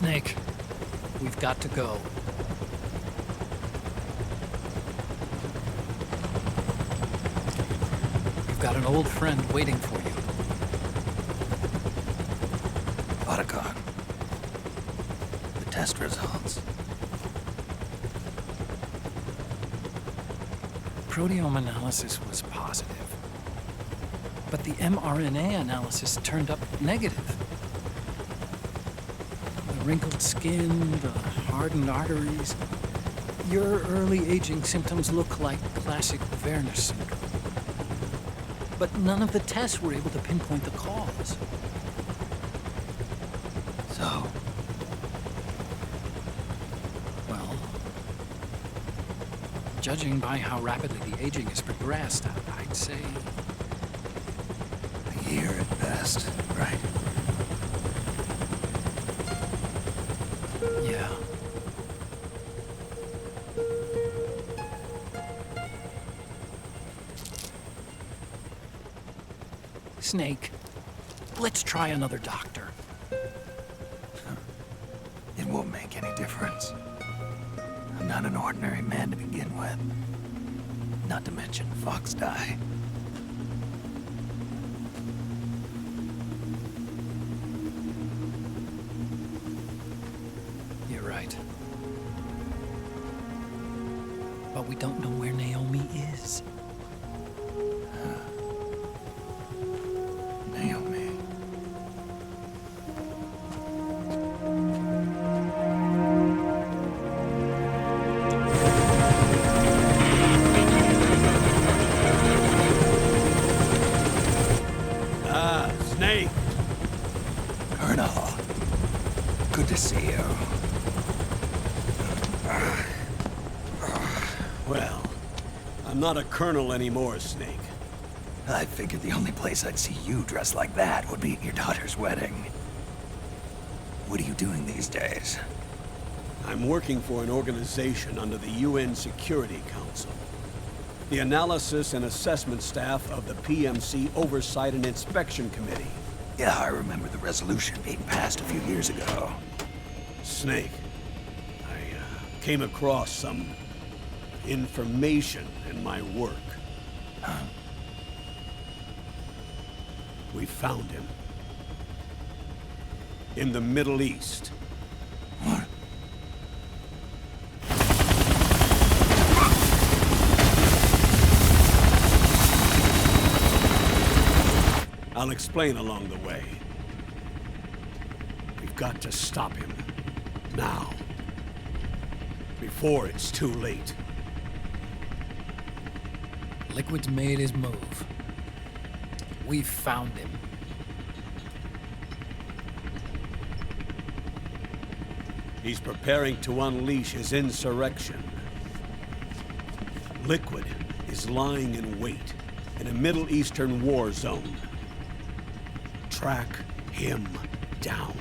Snake, we've got to go. You've got an old friend waiting for you. Otacon. The test results. Proteome analysis was positive, but the mRNA analysis turned up negative. The wrinkled skin, the hardened arteries. Your early aging symptoms look like classic Werner syndrome. But none of the tests were able to pinpoint the cause. So, Well, judging by how rapidly the aging has progressed, I'd say... a year at best, right? yeah. Snake, let's try another doctor. It won't make any difference. I'm not an ordinary man to begin with. Not to mention Fox die. You're right. But we don't know where Naomi is. Naomi. Snake! Colonel. Good to see you. Well, I'm not a colonel anymore, Snake. I figured the only place I'd see you dressed like that would be at your daughter's wedding. What are you doing these days? I'm working for an organization under the UN Security Council. The Analysis and Assessment Staff of the PMC Oversight and Inspection Committee. Yeah, I remember the resolution being passed a few years ago. Snake, I came across some information in my work. Huh? We found him. In the Middle East. What? I'll explain along the way. We've got to stop him. Now. Before it's too late. Liquid's made his move. We've found him. He's preparing to unleash his insurrection. Liquid is lying in wait in a Middle Eastern war zone. Track him down.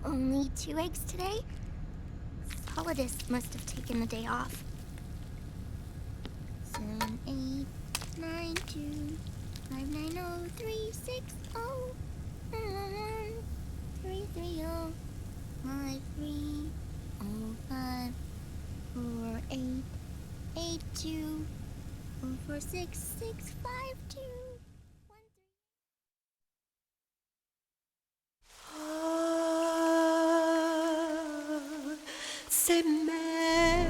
Only 2 eggs today? Solidus must have taken the day off. 7, 8, 9, 2, 5, 9, 0, 3, 6, 0, 3, 3, 0, 5, 3, 0, 5, 4, 8, 8, 2, 4, 4, 6, 6, 5, 2. C'est mère.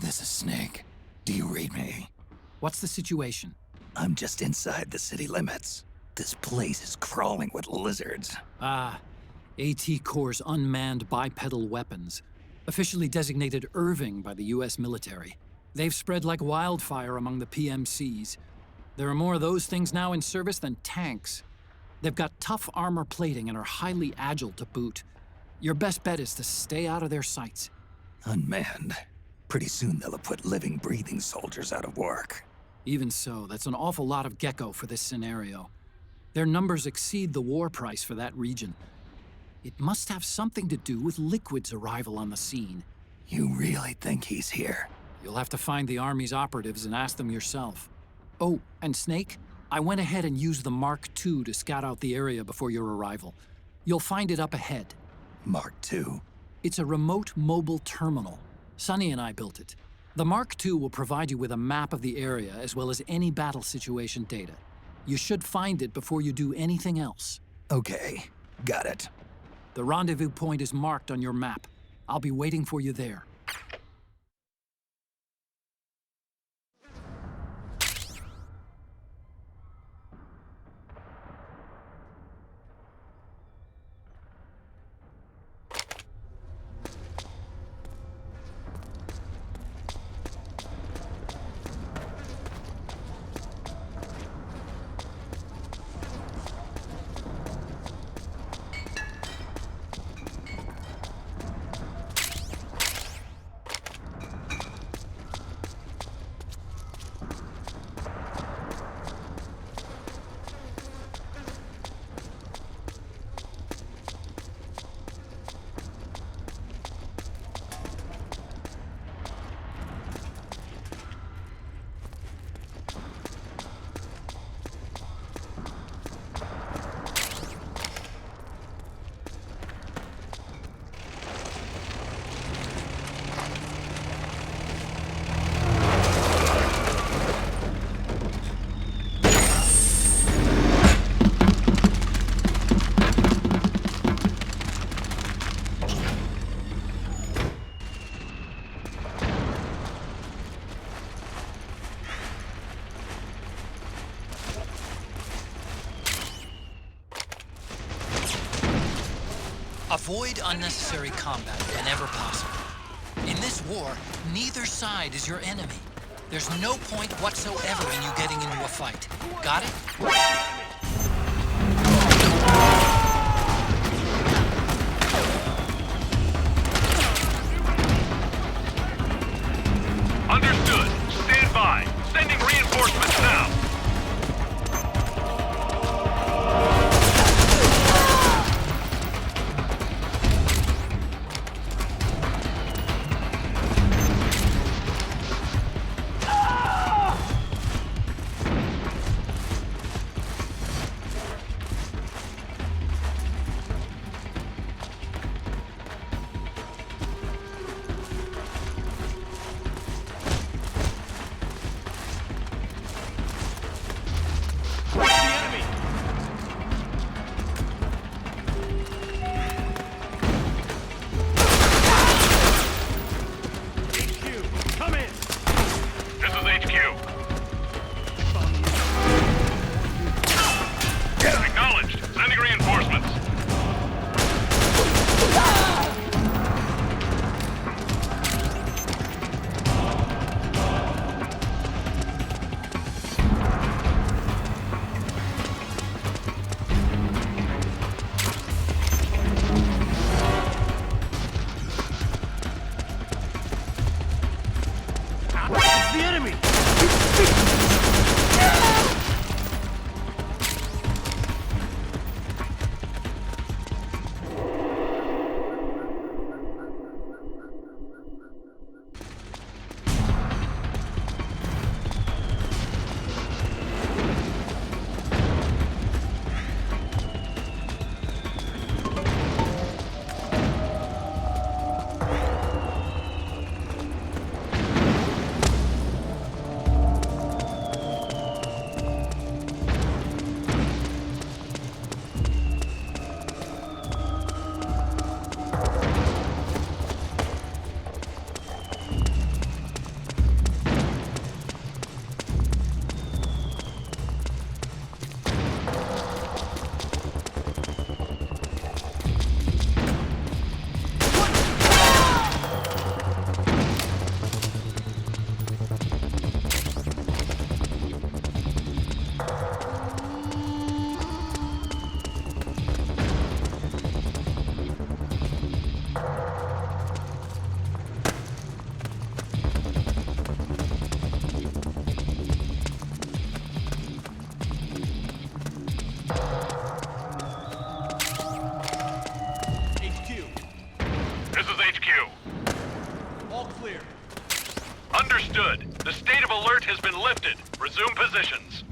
This is Snake. Do you read me? What's the situation? I'm just inside the city limits. This place is crawling with lizards. Ah, AT Corps' unmanned bipedal weapons, officially designated Irving by the US military. They've spread like wildfire among the PMCs. There are more of those things now in service than tanks. They've got tough armor plating and are highly agile to boot. Your best bet is to stay out of their sights. Unmanned. Pretty soon they'll have put living, breathing soldiers out of work. Even so, that's an awful lot of gecko for this scenario. Their numbers exceed the war price for that region. It must have something to do with Liquid's arrival on the scene. You really think he's here? You'll have to find the Army's operatives and ask them yourself. Oh, and Snake, I went ahead and used the Mark II to scout out the area before your arrival. You'll find it up ahead. Mark II? It's a remote mobile terminal. Sonny and I built it. The Mark II will provide you with a map of the area as well as any battle situation data. You should find it before you do anything else. Okay, got it. The rendezvous point is marked on your map. I'll be waiting for you there. Avoid unnecessary combat whenever possible. In this war, neither side is your enemy. There's no point whatsoever in you getting into a fight. Got it? Understood. Stand by. Sending reinforcements now. Understood. The state of alert has been lifted. Resume positions.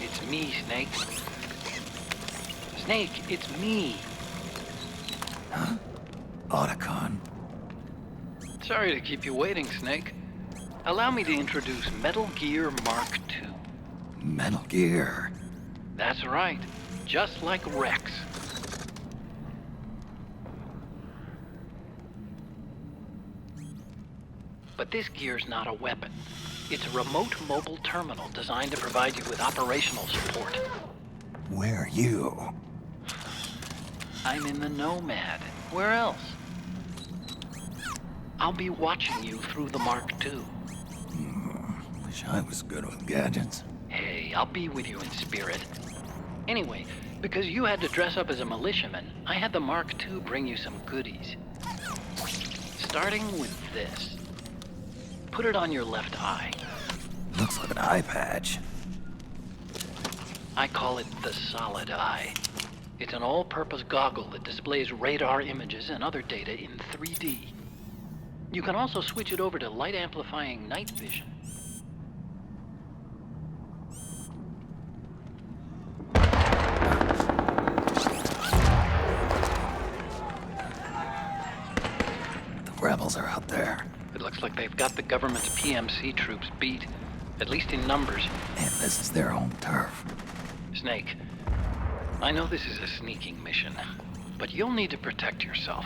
It's me, Snake. Snake, it's me. Otacon. Sorry to keep you waiting, Snake. Allow me to introduce Metal Gear Mark II. Metal Gear. That's right. Just like Rex. But this gear's not a weapon. It's a remote mobile terminal designed to provide you with operational support. Where are you? I'm in the Nomad. Where else? I'll be watching you through the Mark II. Wish I was good with gadgets. Hey, I'll be with you in spirit. Anyway, because you had to dress up as a militiaman, I had the Mark II bring you some goodies. Starting with this. Put it on your left eye. Looks like an eye patch. I call it the Solid Eye. It's an all-purpose goggle that displays radar images and other data in 3D. You can also switch it over to light-amplifying night vision. The rebels are out there. It looks like they've got the government's PMC troops beat, at least in numbers. And this is their home turf. Snake, I know this is a sneaking mission, but you'll need to protect yourself.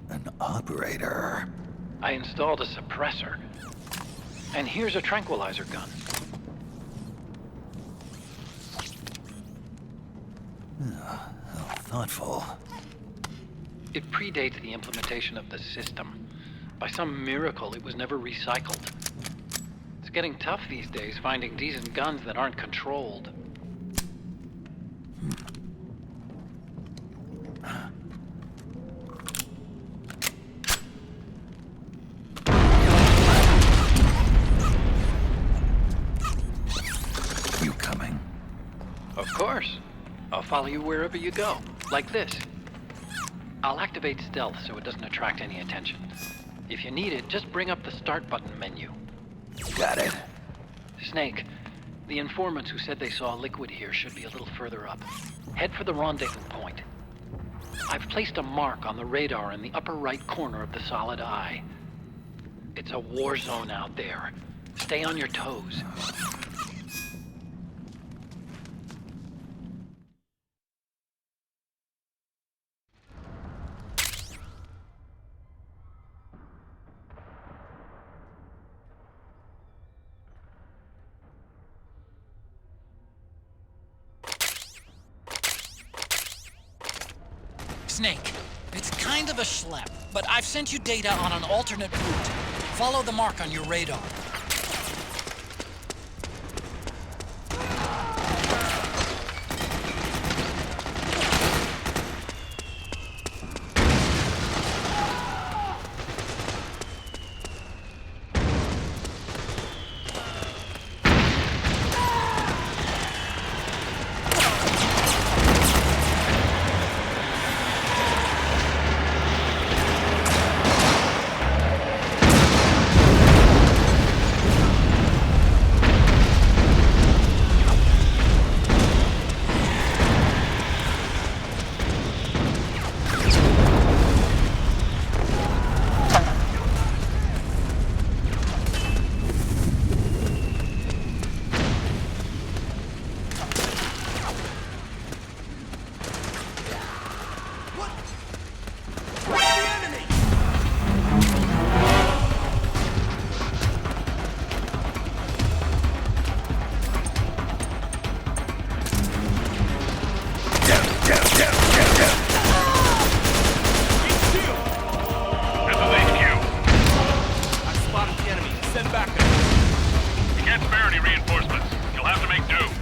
An operator. I installed a suppressor. And here's a tranquilizer gun. How thoughtful. It predates the implementation of the system. By some miracle, it was never recycled. It's getting tough these days finding decent guns that aren't controlled. You coming? Of course. I'll follow you wherever you go. Like this. I'll activate stealth so it doesn't attract any attention. If you need it, just bring up the start button menu. Got it. Snake, the informants who said they saw liquid here should be a little further up. Head for the rendezvous point. I've placed a mark on the radar in the upper right corner of the Solid Eye. It's a war zone out there. Stay on your toes. Snake, it's kind of a schlep, but I've sent you data on an alternate route. Follow the mark on your radar. security reinforcements. You'll have to make do.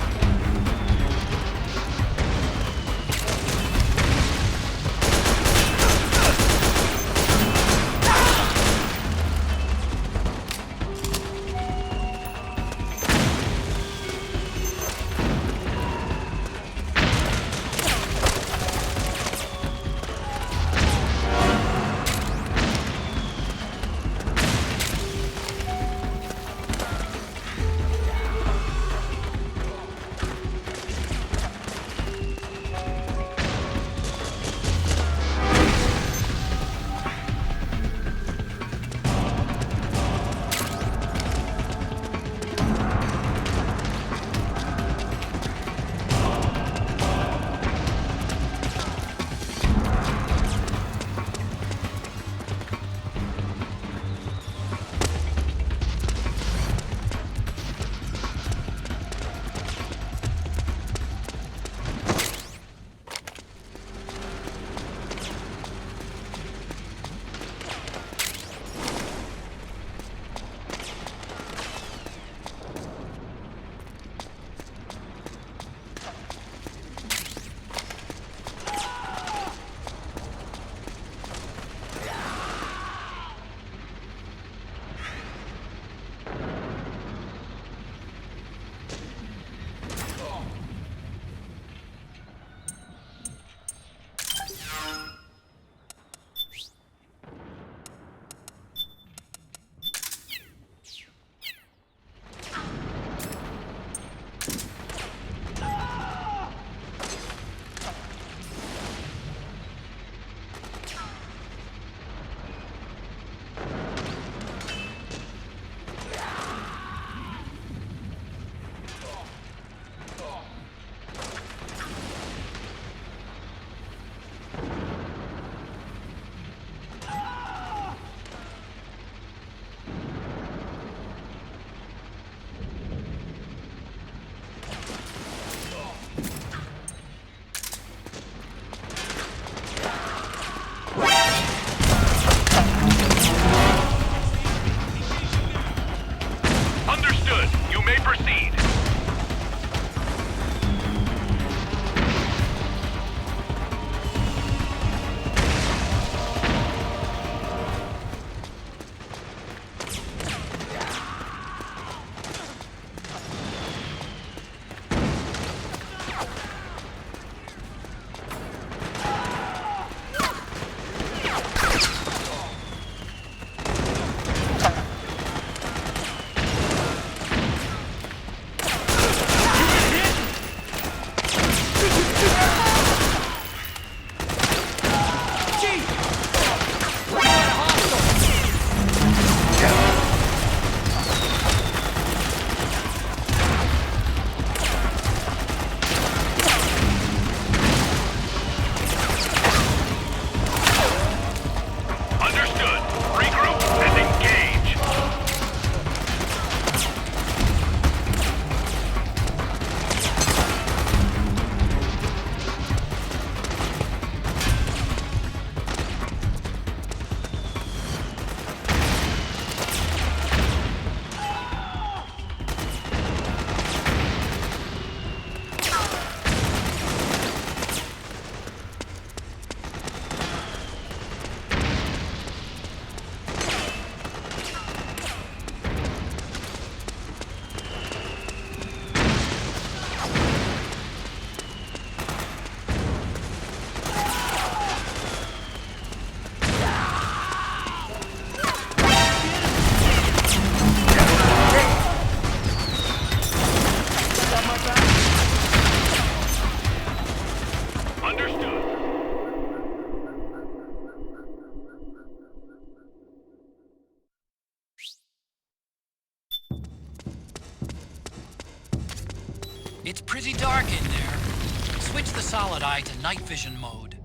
It's pretty dark in there. Switch the solid eye to night vision mode.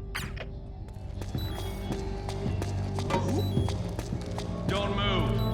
Don't move.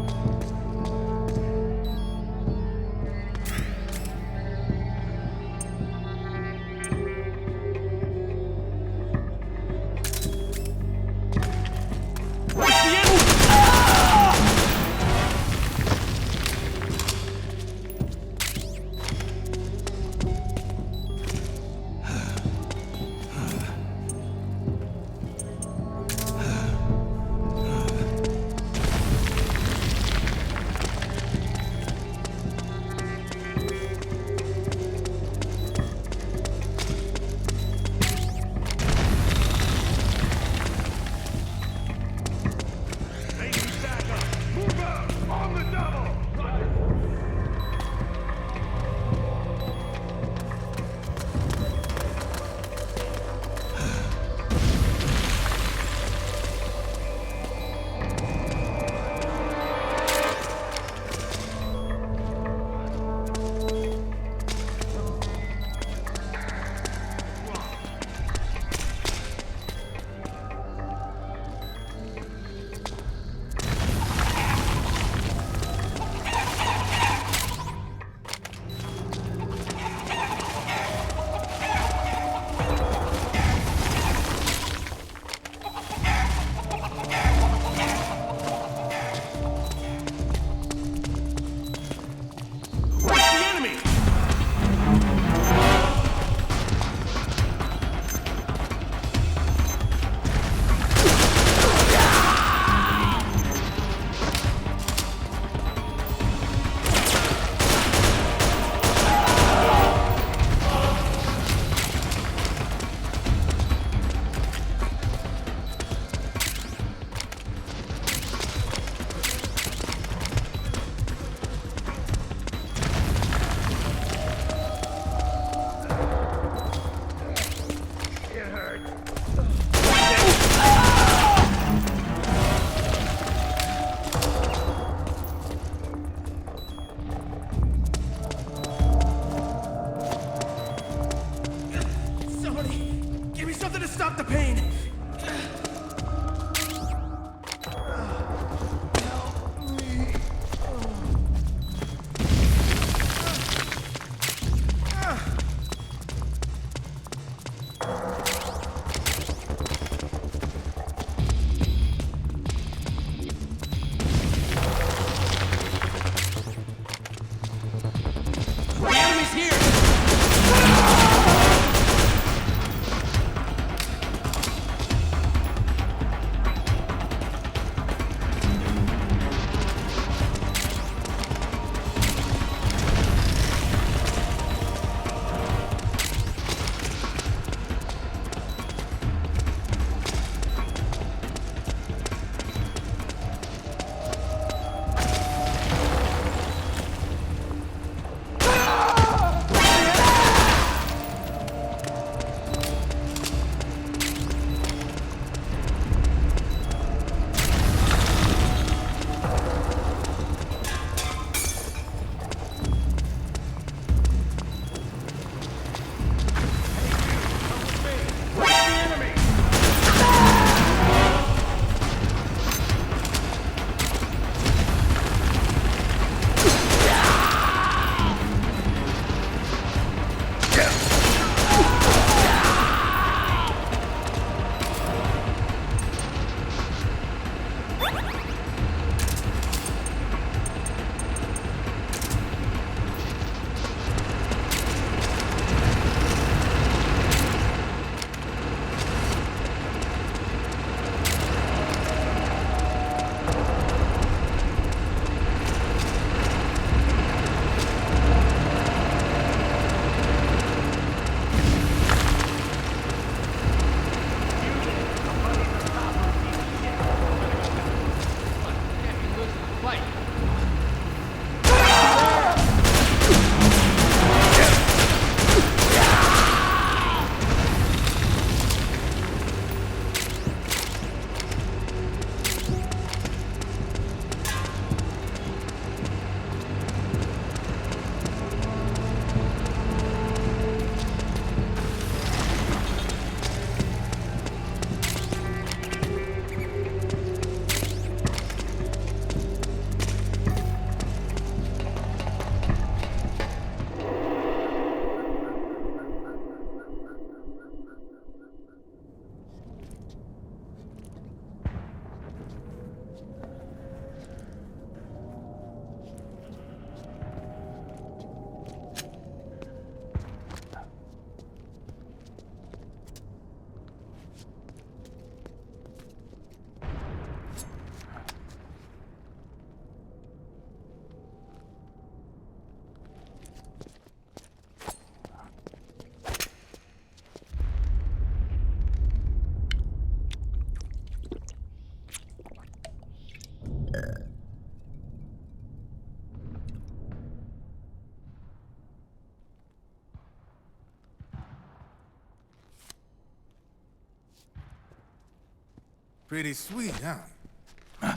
Pretty sweet, huh?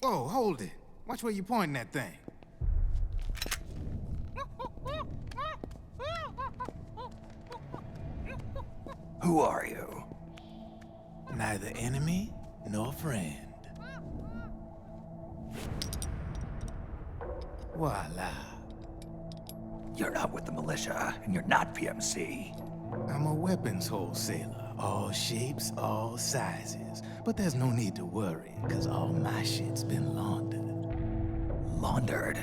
Whoa, hold it. Watch where you pointing that thing. Who are you? Neither enemy nor friend. Voila. You're not with the militia, and you're not PMC. I'm a weapons wholesaler. All shapes, all sizes. But there's no need to worry, because all my shit's been laundered. Laundered?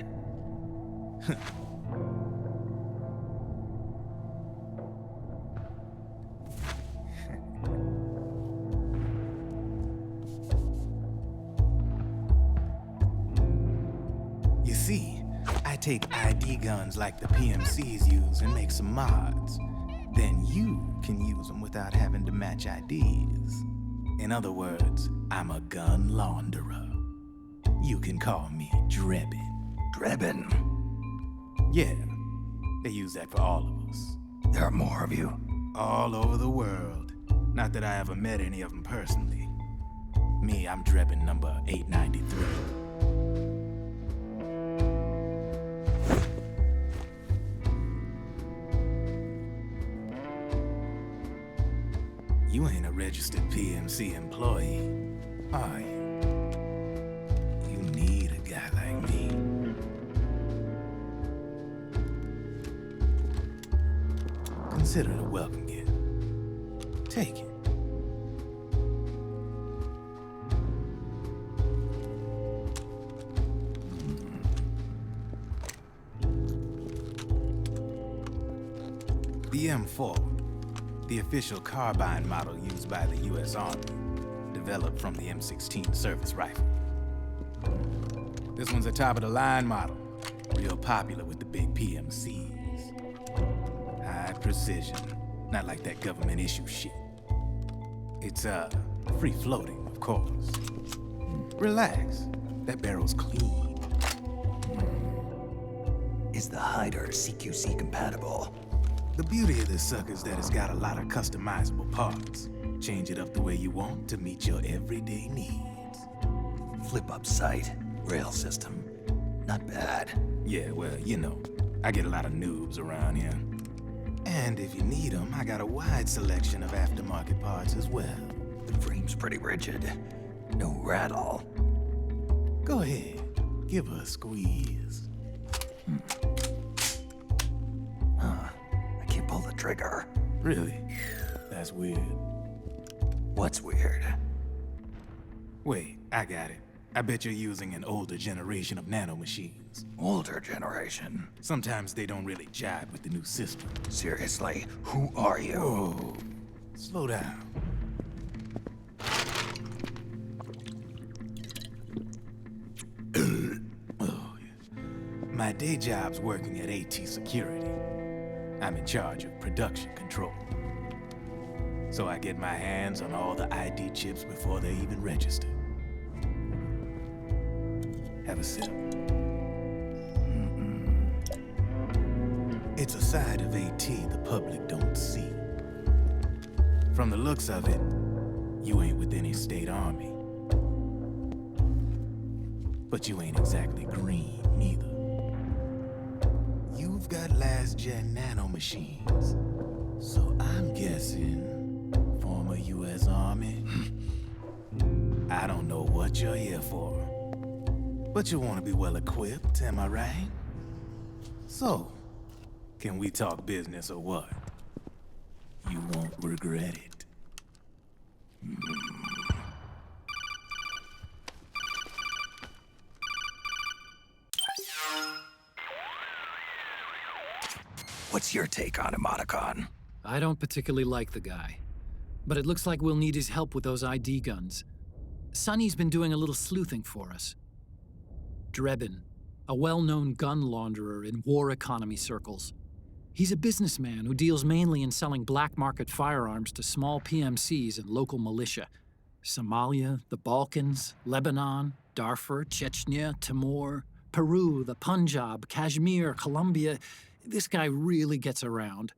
You see, I take ID guns like the PMCs use and make some mods. Then you can use them without having to match IDs. In other words, I'm a gun launderer. You can call me Drebin. Drebin? Yeah, they use that for all of us. There are more of you? All over the world. Not that I ever met any of them personally. Me, I'm Drebin number 893. You ain't a registered PMC employee, are you? You need a guy like me. Consider it a welcome gift. Take it. The M4. The official carbine model used by the U.S. Army, developed from the M16 service rifle. This one's a top-of-the-line model, real popular with the big PMCs. High precision, not like that government issue shit. It's, free-floating, of course. Relax, that barrel's clean. Is the hider CQC compatible? The beauty of this sucker is that it's got a lot of customizable parts. Change it up the way you want to meet your everyday needs. Flip-up sight, rail system. Not bad. Yeah, well, you know, I get a lot of noobs around here. And if you need them, I got a wide selection of aftermarket parts as well. The frame's pretty rigid. No rattle. Go ahead, give her a squeeze. I can't pull the trigger. Really? That's weird. What's weird? Wait, I got it. I bet you're using an older generation of nanomachines. Older generation? Sometimes they don't really jibe with the new system. Seriously, who are you? Whoa, slow down. Oh, yeah. My day job's working at AT Security. I'm in charge of production control. So I get my hands on all the ID chips before they even register. Have a sip. It's a side of AT the public don't see. From the looks of it, you ain't with any state army. But you ain't exactly green, neither. You've got last-gen nanomachines. So I'm guessing former U.S. Army? I don't know what you're here for. But you want to be well-equipped, am I right? So, can we talk business or what? You won't regret it. What's your take on Emoticon? I don't particularly like the guy, but it looks like we'll need his help with those ID guns. Sonny's been doing a little sleuthing for us. Drebin, a well-known gun launderer in war economy circles. He's a businessman who deals mainly in selling black market firearms to small PMCs and local militia. Somalia, the Balkans, Lebanon, Darfur, Chechnya, Timor, Peru, the Punjab, Kashmir, Colombia. This guy really gets around.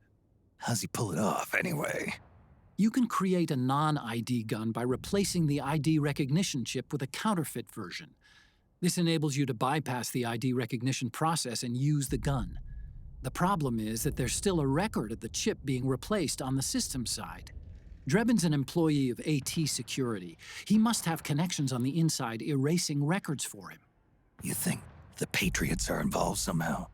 How's he pull it off, anyway? You can create a non-ID gun by replacing the ID recognition chip with a counterfeit version. This enables you to bypass the ID recognition process and use the gun. The problem is that there's still a record of the chip being replaced on the system side. Drebin's an employee of AT Security. He must have connections on the inside erasing records for him. You think the Patriots are involved somehow?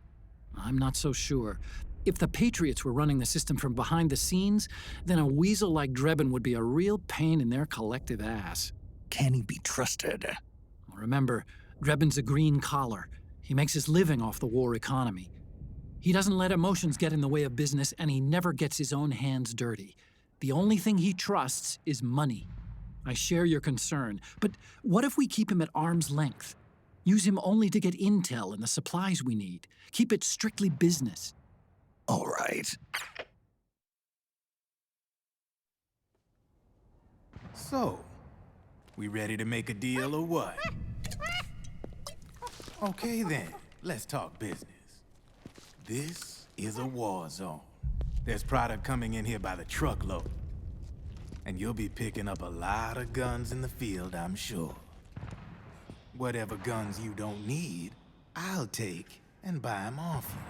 I'm not so sure. If the Patriots were running the system from behind the scenes, then a weasel like Drebin would be a real pain in their collective ass. Can he be trusted? Remember, Drebin's a green collar. He makes his living off the war economy. He doesn't let emotions get in the way of business, and he never gets his own hands dirty. The only thing he trusts is money. I share your concern, but what if we keep him at arm's length? Use him only to get intel and the supplies we need. Keep it strictly business. All right. So, we ready to make a deal or what? Okay then, let's talk business. This is a war zone. There's product coming in here by the truckload. And you'll be picking up a lot of guns in the field, I'm sure. Whatever guns you don't need, I'll take and buy them off you.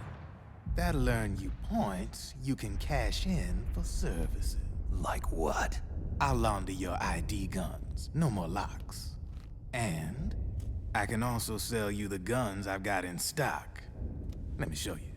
That'll earn you points you can cash in for services. Like what? I'll launder your ID guns, no more locks. And I can also sell you the guns I've got in stock. Let me show you.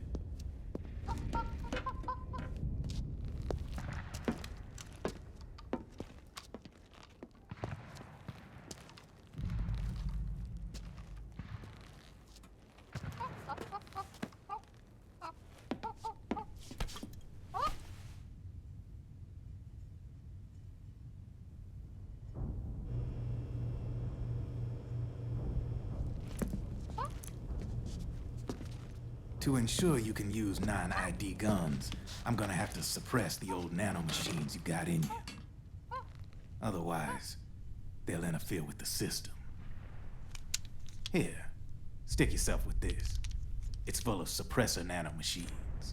To ensure you can use non-ID guns, I'm gonna have to suppress the old nanomachines you got in you. Otherwise, they'll interfere with the system. Here, stick yourself with this. It's full of suppressor nanomachines.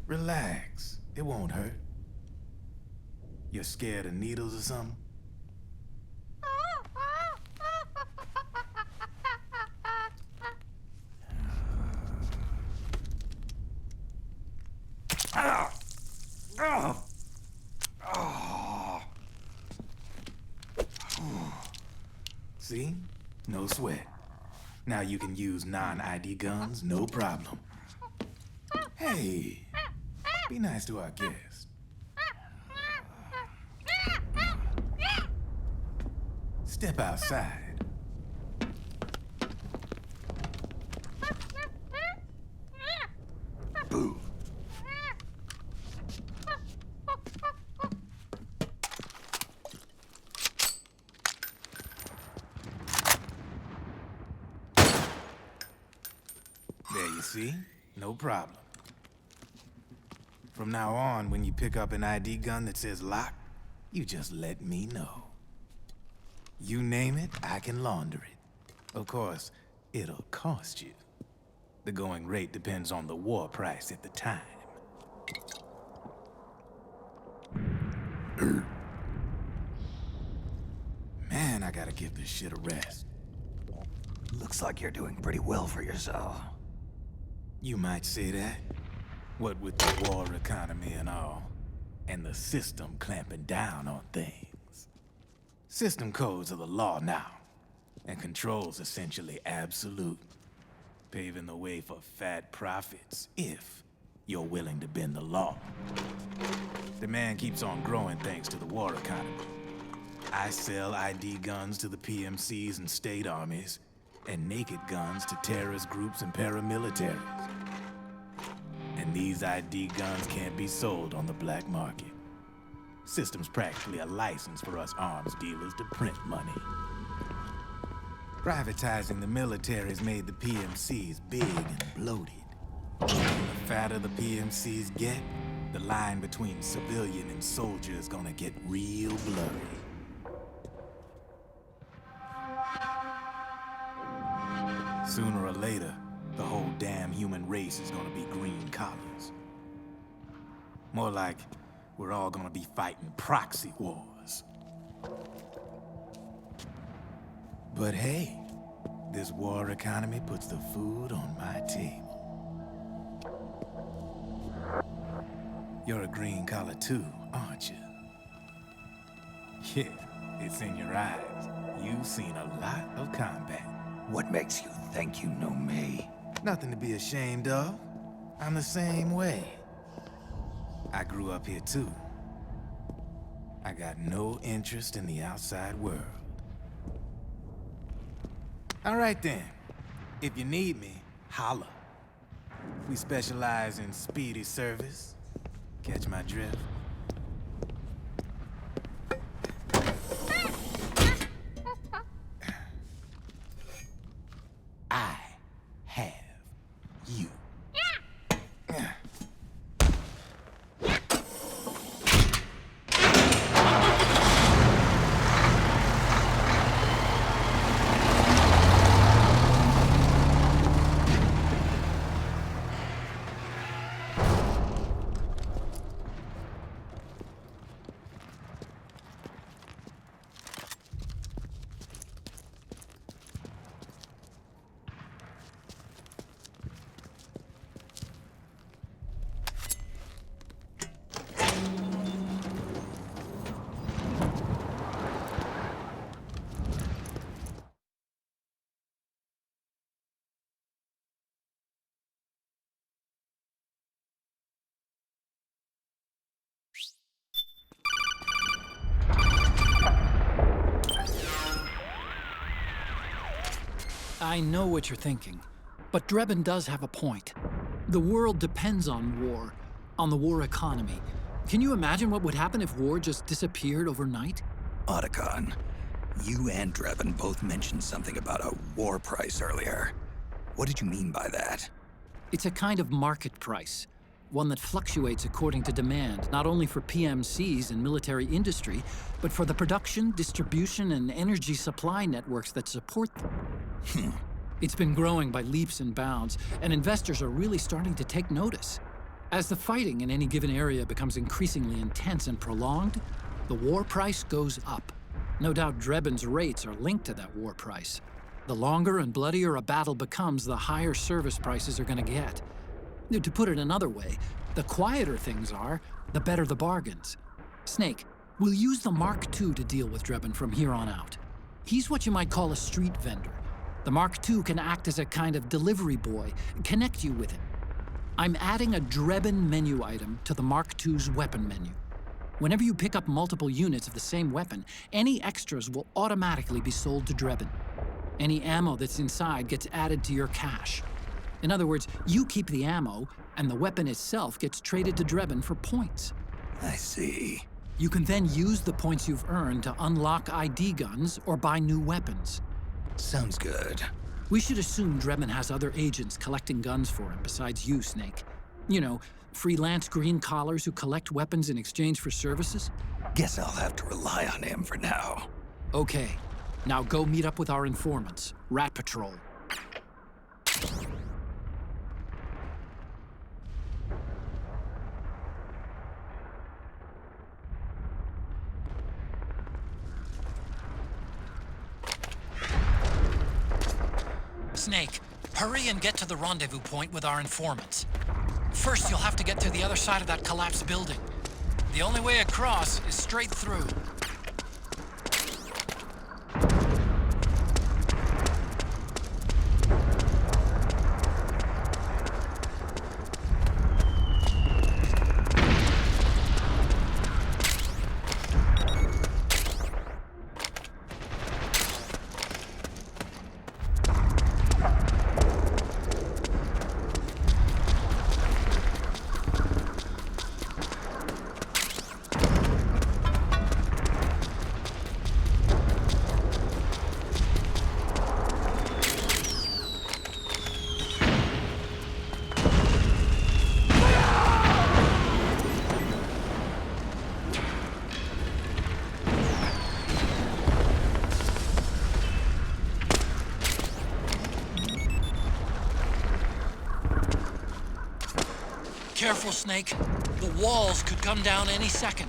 Relax, it won't hurt. You're scared of needles or something? See? No sweat. Now you can use non-ID guns, no problem. Hey, be nice to our guest. Step outside. Boo. There you see? No problem. From now on, when you pick up an ID gun that says lock, you just let me know. You name it, I can launder it. Of course, it'll cost you. The going rate depends on the war price at the time. Man, I gotta give this shit a rest. Looks like you're doing pretty well for yourself. You might say that. What with the war economy and all, and the system clamping down on things. System codes are the law now, and control's essentially absolute, paving the way for fat profits if you're willing to bend the law. Demand keeps on growing thanks to the war economy. I sell ID guns to the PMCs and state armies, and naked guns to terrorist groups and paramilitaries. And these ID guns can't be sold on the black market. System's practically a license for us arms dealers to print money. Privatizing the military's made the PMCs big and bloated. The fatter the PMCs get, the line between civilian and soldier is gonna get real blurry. Sooner or later, the whole damn human race is gonna be green collars. More like we're all gonna be fighting proxy wars. But hey, this war economy puts the food on my table. You're a green collar too, aren't you? Yeah, it's in your eyes. You've seen a lot of combat. What makes you think you know me? Nothing to be ashamed of. I'm the same way. I grew up here too. I got no interest in the outside world. All right then. If you need me, holla. We specialize in speedy service. Catch my drift? I have you. I know what you're thinking, but Drebin does have a point. The world depends on war, on the war economy. Can you imagine what would happen if war just disappeared overnight? Otacon, you and Drebin both mentioned something about a war price earlier. What did you mean by that? It's a kind of market price, one that fluctuates according to demand, not only for PMCs and military industry, but for the production, distribution, and energy supply networks that support them. It's been growing by leaps and bounds, and investors are really starting to take notice. As the fighting in any given area becomes increasingly intense and prolonged, the war price goes up. No doubt Drebin's rates are linked to that war price. The longer and bloodier a battle becomes, the higher service prices are going to get. To put it another way, the quieter things are, the better the bargains. Snake, we'll use the Mark II to deal with Drebin from here on out. He's what you might call a street vendor. The Mark II can act as a kind of delivery boy, connect you with him. I'm adding a Drebin menu item to the Mark II's weapon menu. Whenever you pick up multiple units of the same weapon, any extras will automatically be sold to Drebin. Any ammo that's inside gets added to your cache. In other words, you keep the ammo, and the weapon itself gets traded to Drebin for points. I see. You can then use the points you've earned to unlock ID guns or buy new weapons. Sounds good. We should assume Drebin has other agents collecting guns for him besides you, Snake. You know, freelance green collars who collect weapons in exchange for services? Guess I'll have to rely on him for now. Okay, now go meet up with our informants, Rat Patrol. Snake, hurry and get to the rendezvous point with our informants. First, you'll have to get to the other side of that collapsed building. The only way across is straight through. Careful, Snake. The walls could come down any second.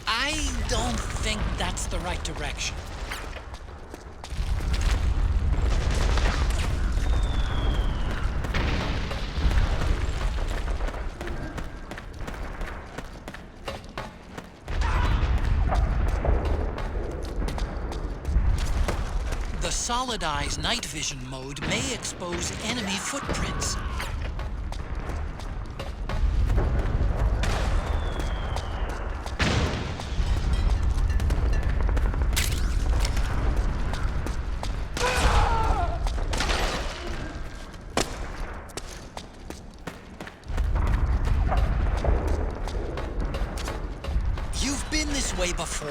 I don't think that's the right direction. The Solid Eye's night vision mode may expose enemy footprints. You've been this way before.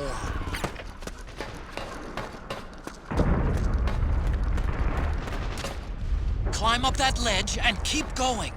Climb up that ledge and keep going.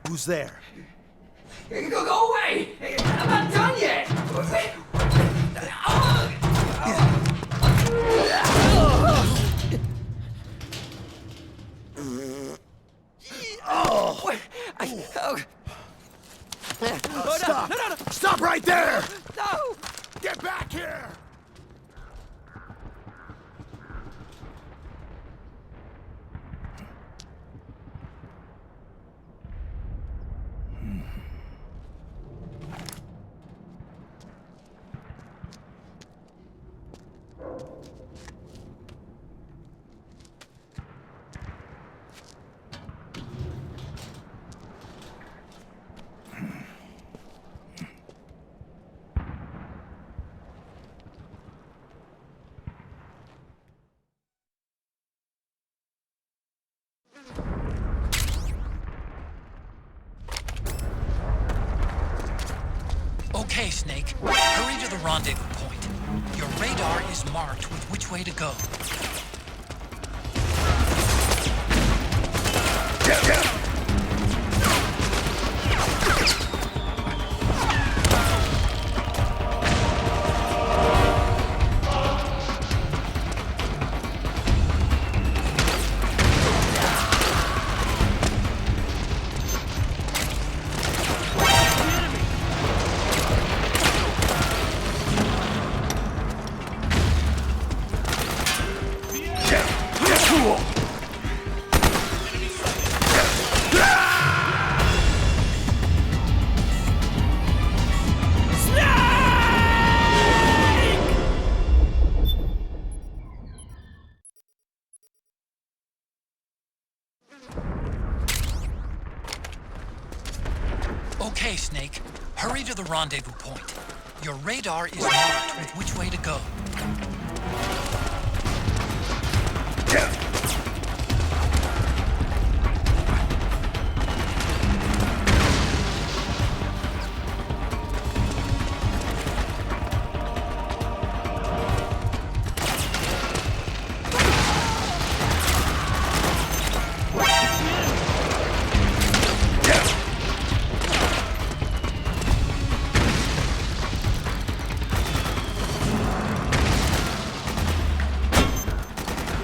Who's there? Go away! I'm not done yet! Stop! No. Stop right there! No! Get back here! Snake. Hurry to the rendezvous point. Your radar is marked with which way to go. Okay, Snake. Hurry to the rendezvous point. Your radar is marked with which way to go.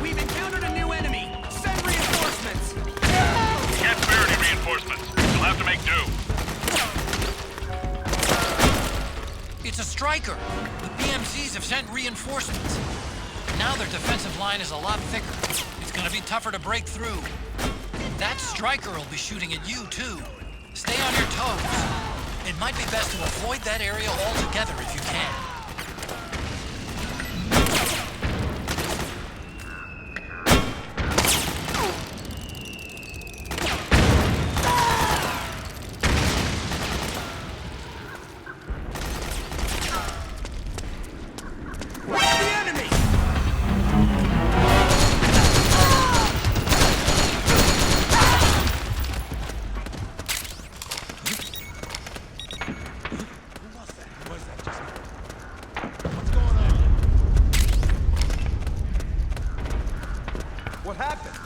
We've encountered a new enemy. Send reinforcements. Get Verity reinforcements. You'll have to make do. It's a striker. The BMCs have sent reinforcements. Now their defensive line is a lot thicker. It's gonna be tougher to break through. That striker will be shooting at you, too. Stay on your toes. It might be best to avoid that area altogether if you can. The enemy! What happened?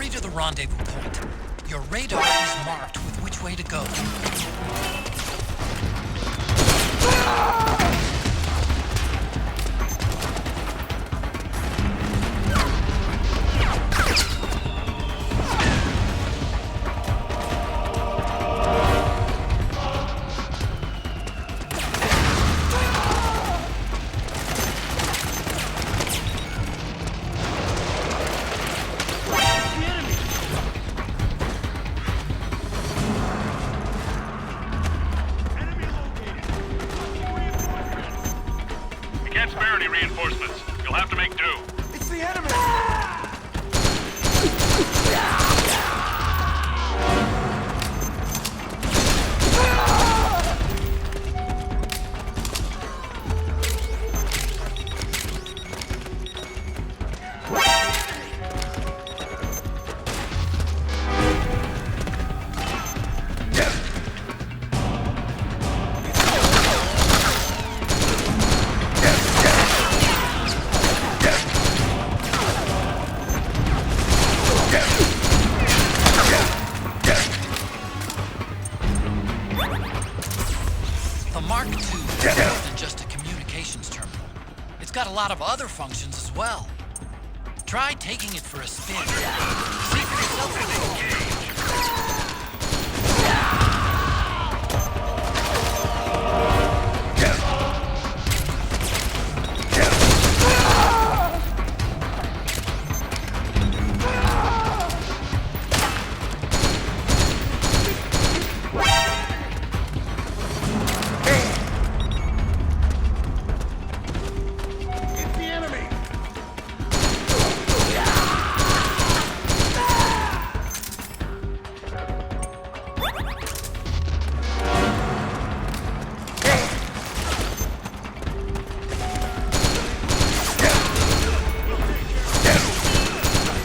Hurry to the rendezvous point. Your radar is marked with which way to go. Can't spare any reinforcements. You'll have to make do. It's the enemy! The Mark II is more than just a communications terminal. It's got a lot of other functions as well. Try taking it for a spin. See for yourself. It's the enemy!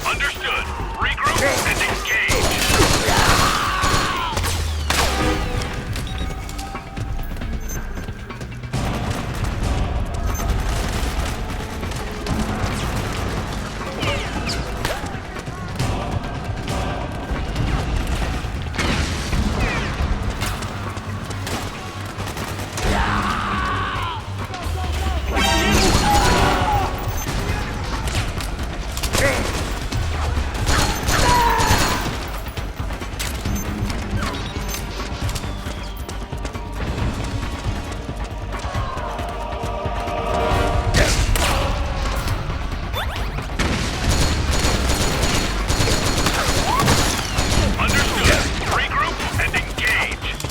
Understood. Regroup and engage. Understood. Regroup and engage.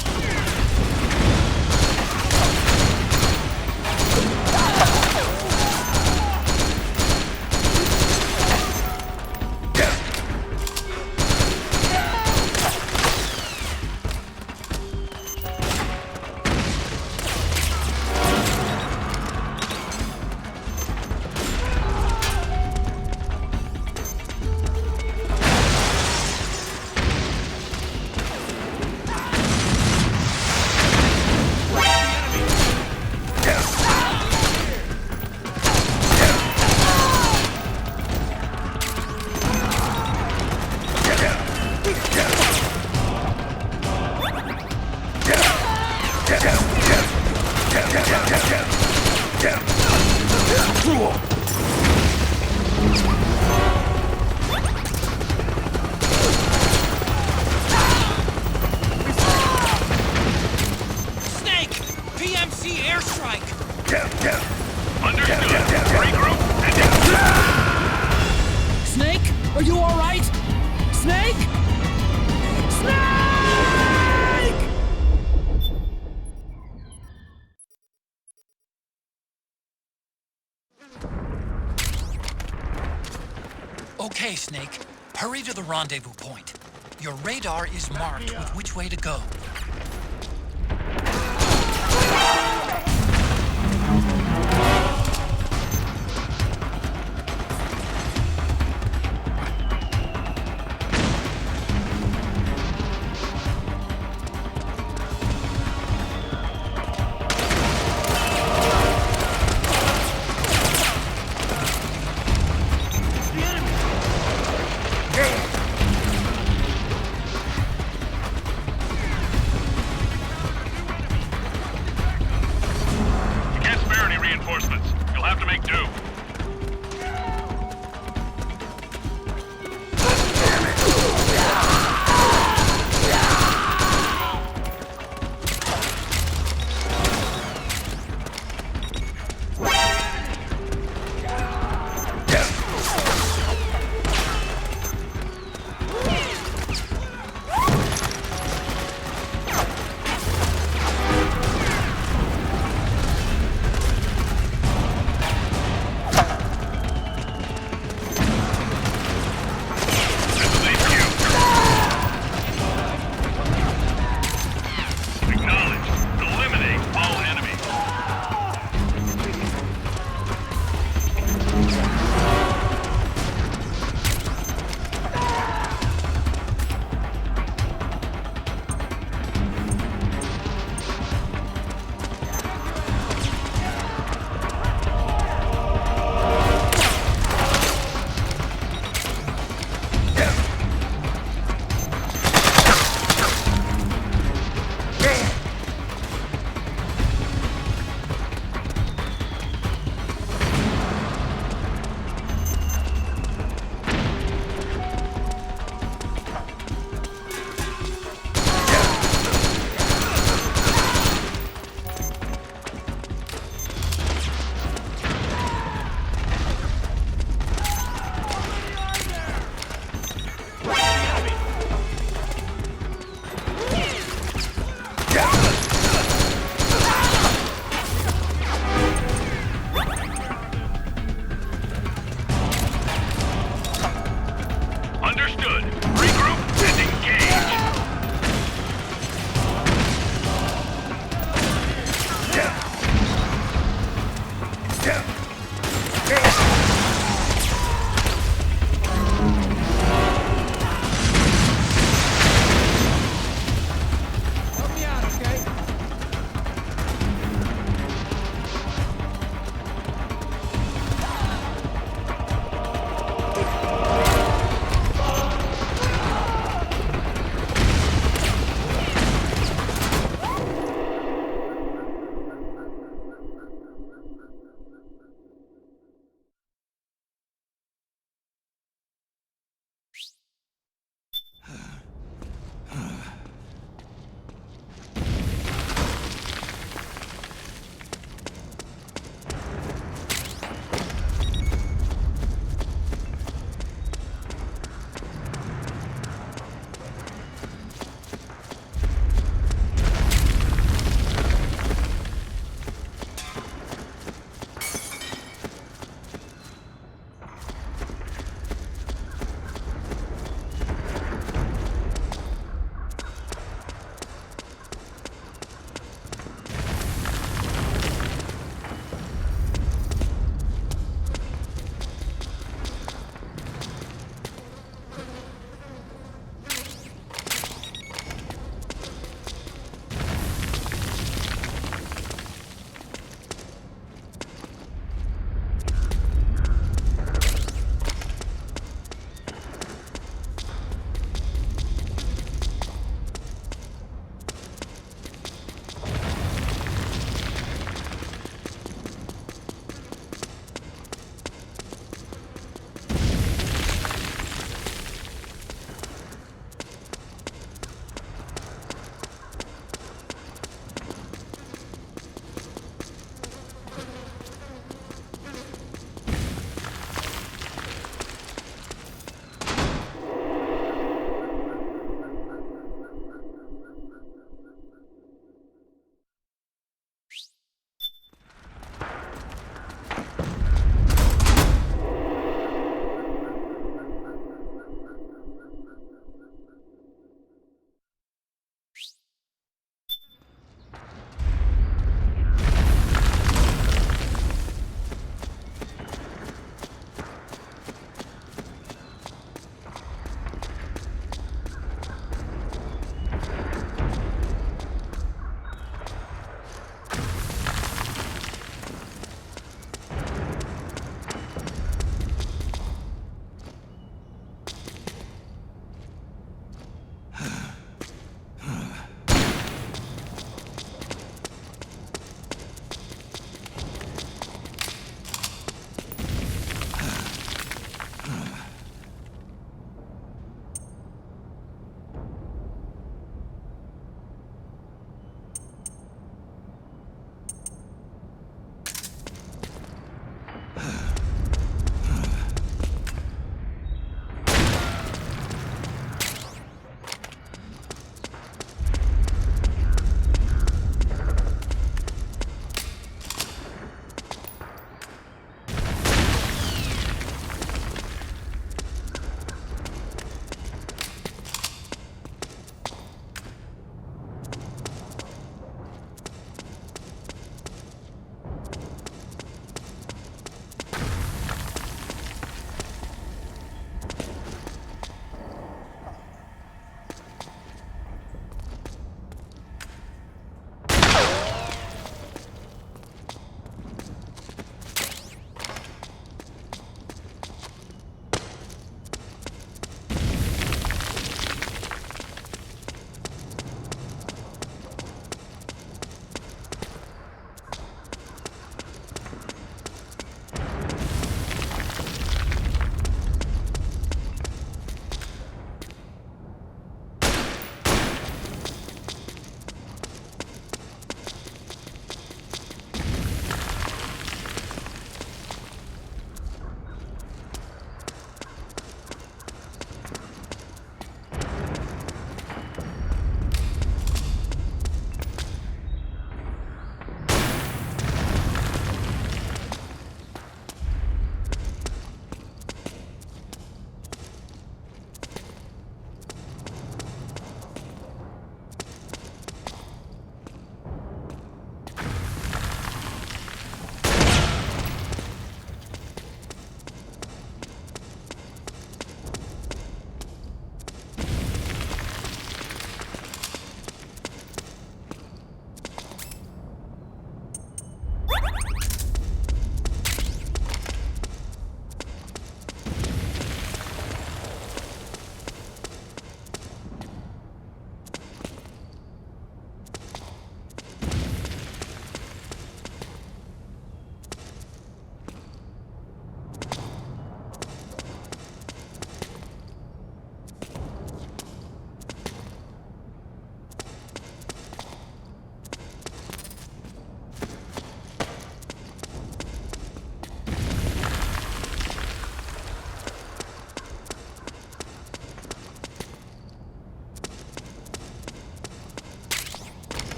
Snake! PMC airstrike! Understood. Regroup and engage. Snake, are you all right? Snake? Snake! Okay, Snake. Hurry to the rendezvous point. Your radar is marked with which way to go.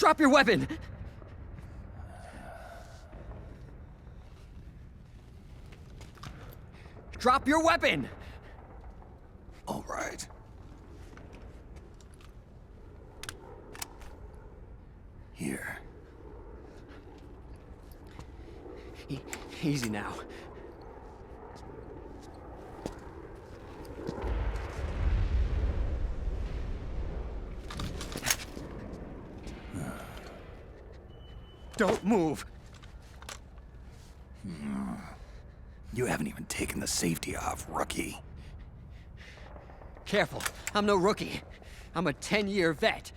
Drop your weapon! Drop your weapon! All right. Here. Easy now. Don't move! You haven't even taken the safety off, rookie. Careful, I'm no rookie. I'm a 10-year vet.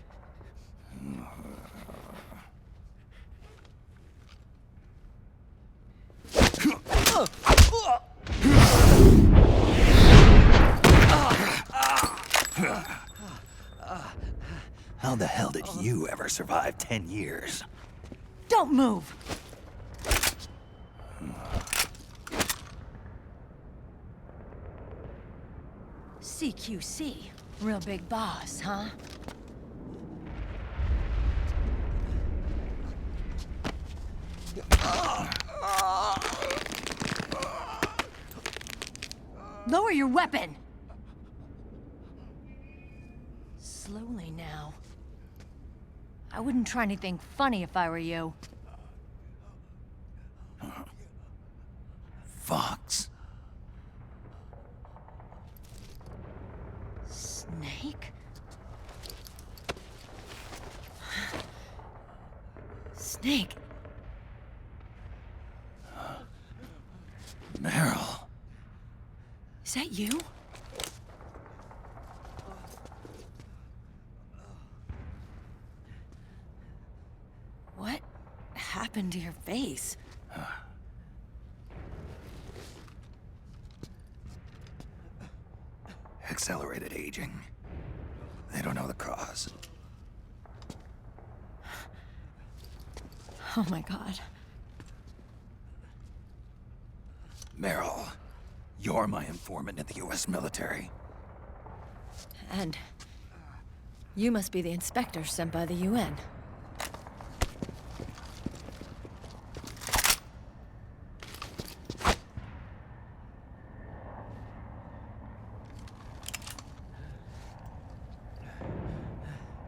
How the hell did you ever survive 10 years? Don't move! CQC. Real big boss, huh? Lower your weapon! Slowly now. I wouldn't try anything funny if I were you. Fox. Snake? Snake? Meryl. Is that you? What happened to your face? Accelerated aging. They don't know the cause. Oh my god. Meryl, you're my informant in the U.S. military. And you must be the inspector sent by the UN.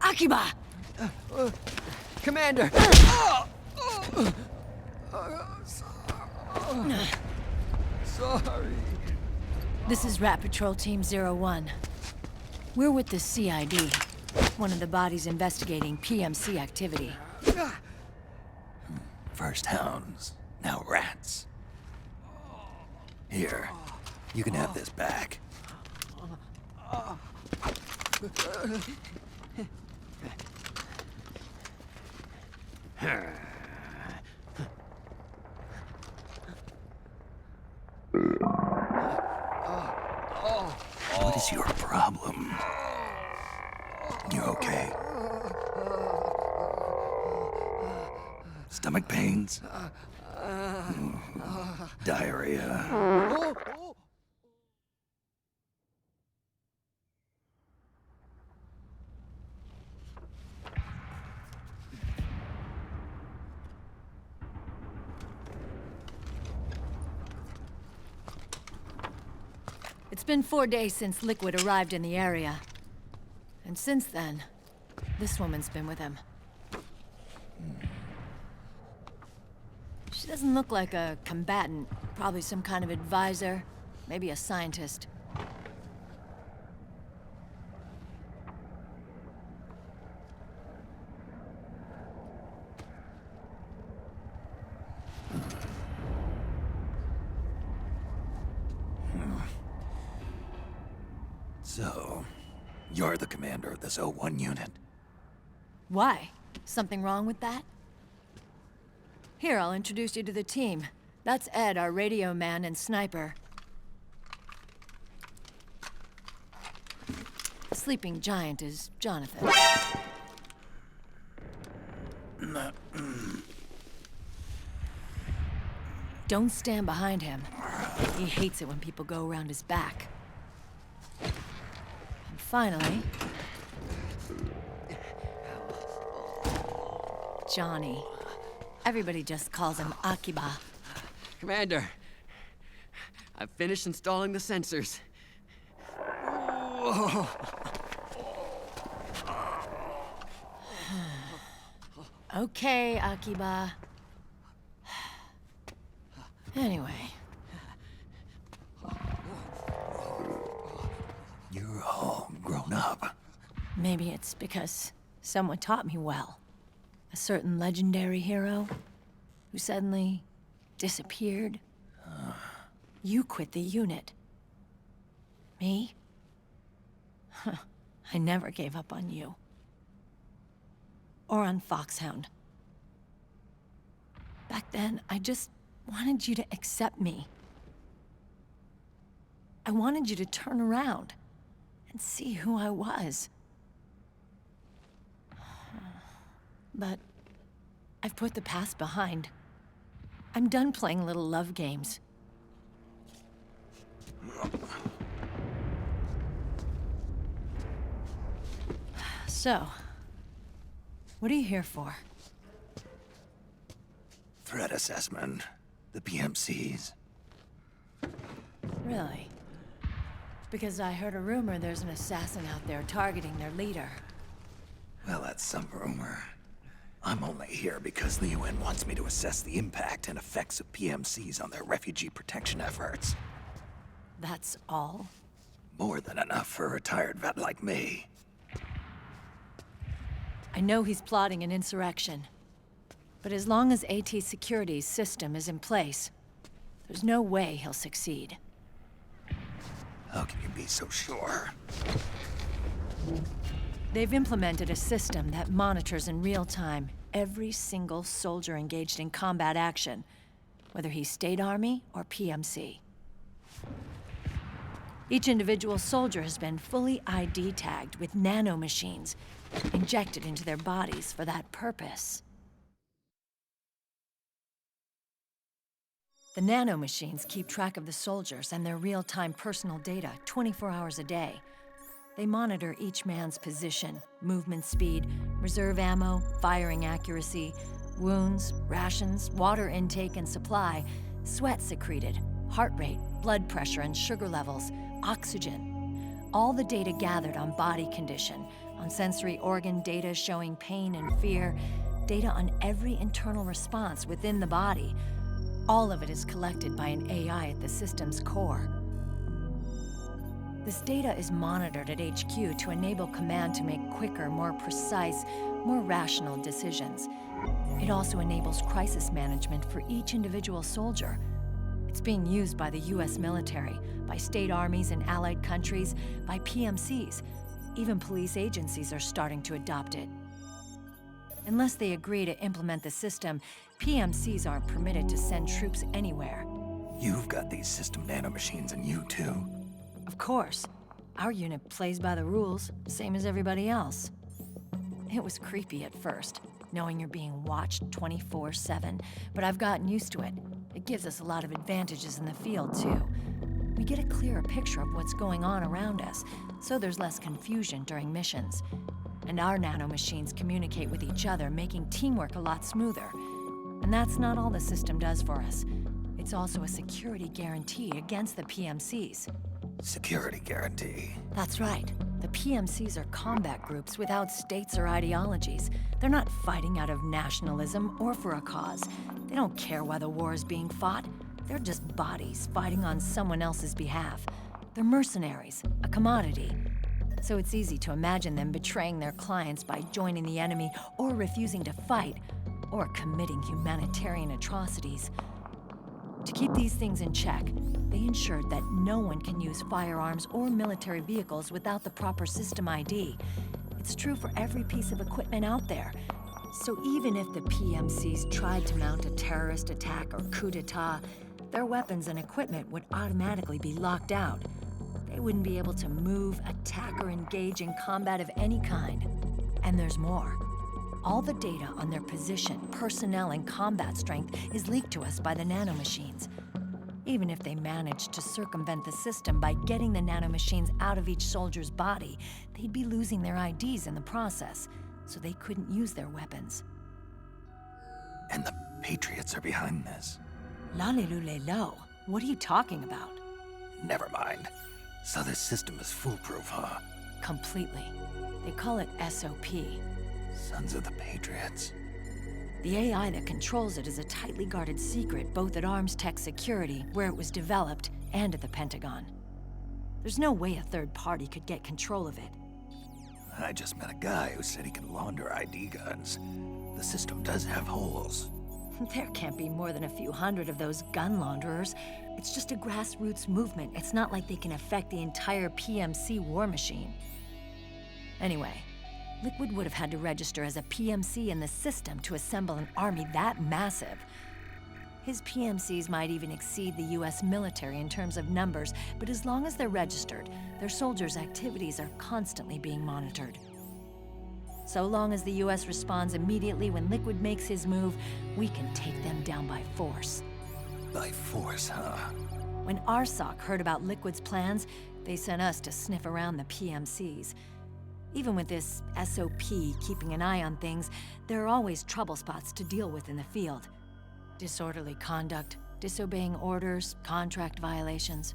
Akiba! Commander! Sorry. This is Rat Patrol Team 01. We're with the CID, one of the bodies investigating PMC activity. First hounds, now rats. Here, you can have this back. What is your problem? You okay? Stomach pains? Diarrhea? It's been 4 days since Liquid arrived in the area. And since then, this woman's been with him. She doesn't look like a combatant. Probably some kind of advisor, maybe a scientist. So, you're the commander of this O1 unit? Why? Something wrong with that? Here, I'll introduce you to the team. That's Ed, our radio man and sniper. The sleeping giant is Jonathan. Don't stand behind him. He hates it when people go around his back. And finally... Johnny. Everybody just calls him Akiba. Commander, I've finished installing the sensors. Okay, Akiba. Anyway. You're all grown up. Maybe it's because someone taught me well. A certain legendary hero who suddenly disappeared. You quit the unit. Me? I never gave up on you. Or on Foxhound. Back then, I just wanted you to accept me. I wanted you to turn around and see who I was. But I've put the past behind. I'm done playing little love games. So, what are you here for? Threat assessment. The PMCs. Really? Because I heard a rumor there's an assassin out there targeting their leader. Well, that's some rumor. I'm only here because the UN wants me to assess the impact and effects of PMCs on their refugee protection efforts. That's all? More than enough for a retired vet like me. I know he's plotting an insurrection. But as long as AT Security's system is in place, there's no way he'll succeed. How can you be so sure? They've implemented a system that monitors in real time every single soldier engaged in combat action, whether he's State Army or PMC. Each individual soldier has been fully ID tagged with nanomachines injected into their bodies for that purpose. The nanomachines keep track of the soldiers and their real-time personal data 24 hours a day. They monitor each man's position, movement speed, reserve ammo, firing accuracy, wounds, rations, water intake and supply, sweat secreted, heart rate, blood pressure and sugar levels, oxygen. All the data gathered on body condition, on sensory organ data showing pain and fear, data on every internal response within the body. All of it is collected by an AI at the system's core. This data is monitored at HQ to enable command to make quicker, more precise, more rational decisions. It also enables crisis management for each individual soldier. It's being used by the US military, by state armies in allied countries, by PMCs. Even police agencies are starting to adopt it. Unless they agree to implement the system, PMCs aren't permitted to send troops anywhere. You've got these system nanomachines in you too. Of course. Our unit plays by the rules, same as everybody else. It was creepy at first, knowing you're being watched 24/7, but I've gotten used to it. It gives us a lot of advantages in the field, too. We get a clearer picture of what's going on around us, so there's less confusion during missions. And our nanomachines communicate with each other, making teamwork a lot smoother. And that's not all the system does for us. It's also a security guarantee against the PMCs. Security guarantee. That's right. The PMCs are combat groups without states or ideologies. They're not fighting out of nationalism or for a cause. They don't care why the war is being fought. They're just bodies fighting on someone else's behalf. They're mercenaries, a commodity. So it's easy to imagine them betraying their clients by joining the enemy or refusing to fight, or committing humanitarian atrocities. To keep these things in check, they ensured that no one can use firearms or military vehicles without the proper system ID. It's true for every piece of equipment out there. So even if the PMCs tried to mount a terrorist attack or coup d'etat, their weapons and equipment would automatically be locked out. They wouldn't be able to move, attack, or engage in combat of any kind. And there's more. All the data on their position, personnel, and combat strength is leaked to us by the nanomachines. Even if they managed to circumvent the system by getting the nanomachines out of each soldier's body, they'd be losing their IDs in the process, so they couldn't use their weapons. And the Patriots are behind this. Lalilulelo, what are you talking about? Never mind. So this system is foolproof, huh? Completely. They call it SOP. Sons of the Patriots. The AI that controls it is a tightly guarded secret, both at Arms Tech Security, where it was developed, and at the Pentagon. There's no way a third party could get control of it. I just met a guy who said he can launder ID guns. The system does have holes. There can't be more than a few hundred of those gun launderers. It's just a grassroots movement. It's not like they can affect the entire PMC war machine. Anyway, Liquid would have had to register as a PMC in the system to assemble an army that massive. His PMCs might even exceed the US military in terms of numbers, but as long as they're registered, their soldiers' activities are constantly being monitored. So long as the US responds immediately when Liquid makes his move, we can take them down by force. By force, huh? When RSOC heard about Liquid's plans, they sent us to sniff around the PMCs. Even with this SOP keeping an eye on things, there are always trouble spots to deal with in the field. Disorderly conduct, disobeying orders, contract violations.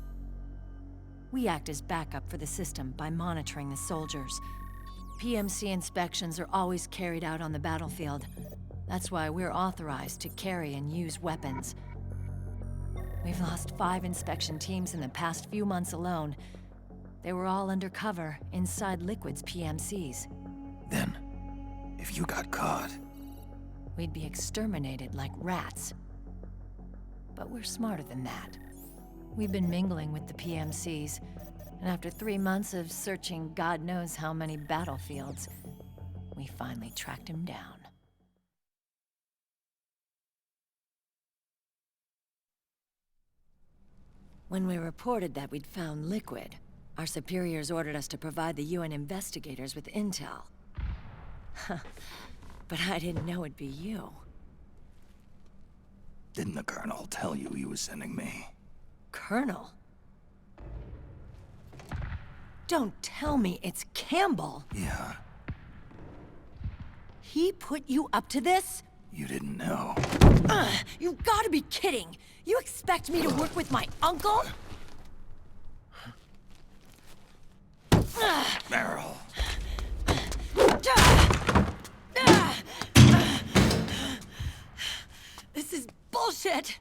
We act as backup for the system by monitoring the soldiers. PMC inspections are always carried out on the battlefield. That's why we're authorized to carry and use weapons. We've lost 5 inspection teams in the past few months alone. They were all undercover inside Liquid's PMCs. Then, if you got caught... we'd be exterminated like rats. But we're smarter than that. We've been mingling with the PMCs, and after 3 months of searching God knows how many battlefields, we finally tracked him down. When we reported that we'd found Liquid, our superiors ordered us to provide the UN investigators with intel. But I didn't know it'd be you. Didn't the Colonel tell you he was sending me? Colonel? Don't tell me it's Campbell! Yeah. He put you up to this? You didn't know. You gotta be kidding! You expect me to work with my uncle? Meryl. This is bullshit!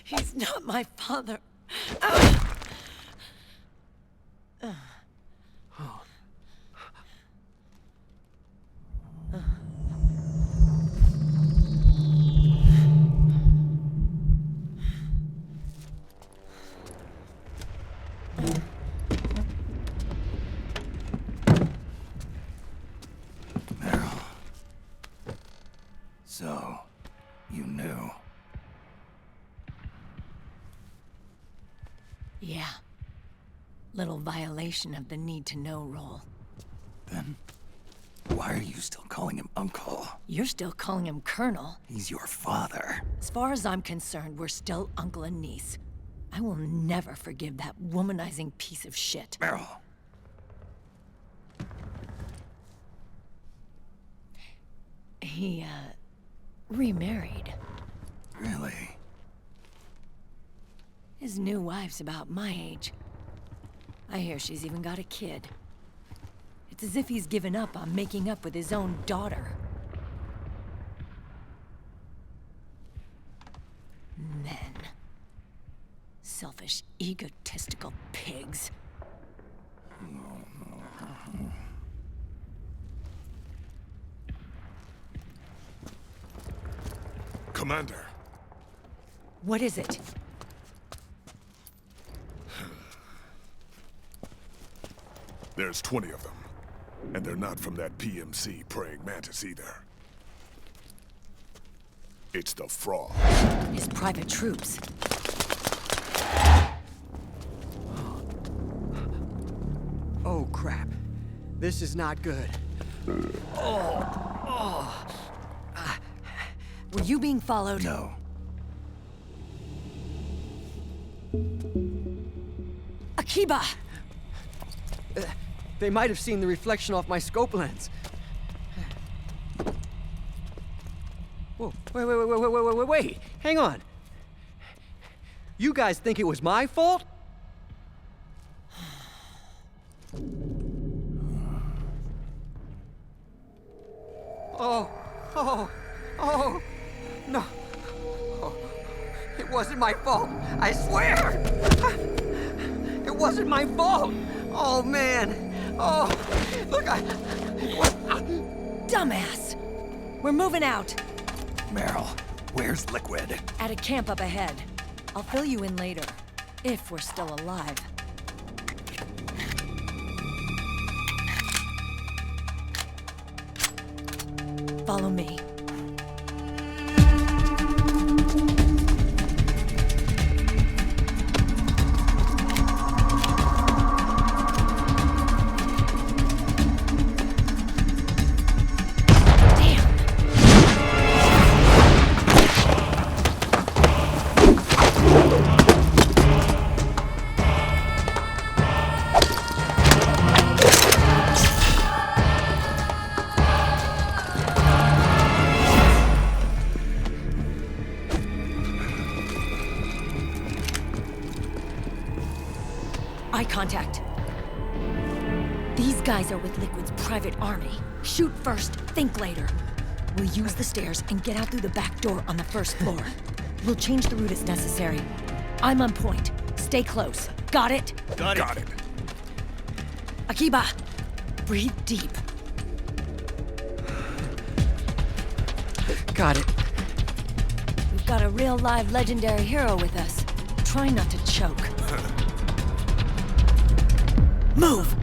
He's not my father. Meryl. So, you knew. Yeah. Little violation of the need-to-know rule. Then, why are you still calling him Uncle? You're still calling him Colonel. He's your father. As far as I'm concerned, we're still uncle and niece. I will never forgive that womanizing piece of shit. Meryl. He, remarried. Really? His new wife's about my age. I hear she's even got a kid. It's as if he's given up on making up with his own daughter. Men. Selfish, egotistical pigs. Commander. What is it? There's 20 of them. And they're not from that PMC praying mantis either. It's the Frog. His private troops. Oh, crap. This is not good. Were you being followed? No. Akiba! They might have seen the reflection off my scope lens. Whoa, wait. Hang on. You guys think it was my fault? Oh, no. Oh, it wasn't my fault. I swear. It wasn't my fault. Oh, man. Oh, look, Dumbass! We're moving out. Meryl, where's Liquid? At a camp up ahead. I'll fill you in later. If we're still alive. Follow me. Eye contact. These guys are with Liquid's private army. Shoot first, think later. We'll use the stairs and get out through the back door on the first floor. We'll change the route as necessary. I'm on point. Stay close. Got it? Got it. Akiba, breathe deep. got it. We've got a real live legendary hero with us. Try not to choke. Move!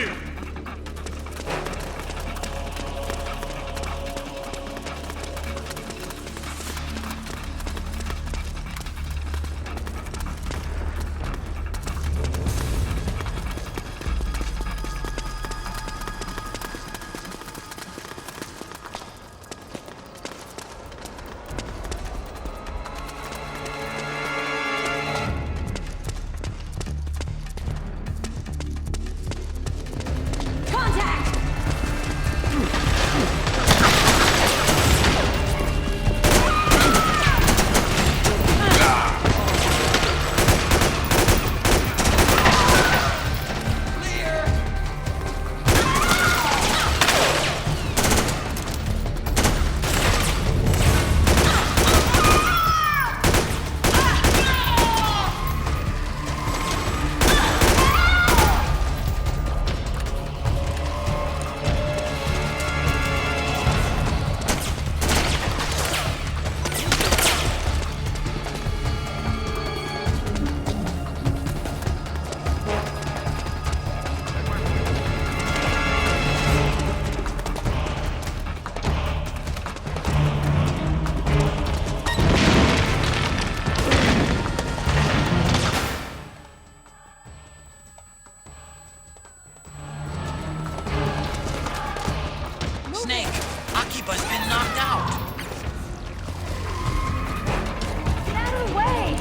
clear. Snake, Akiba's been knocked out. Get out of the way!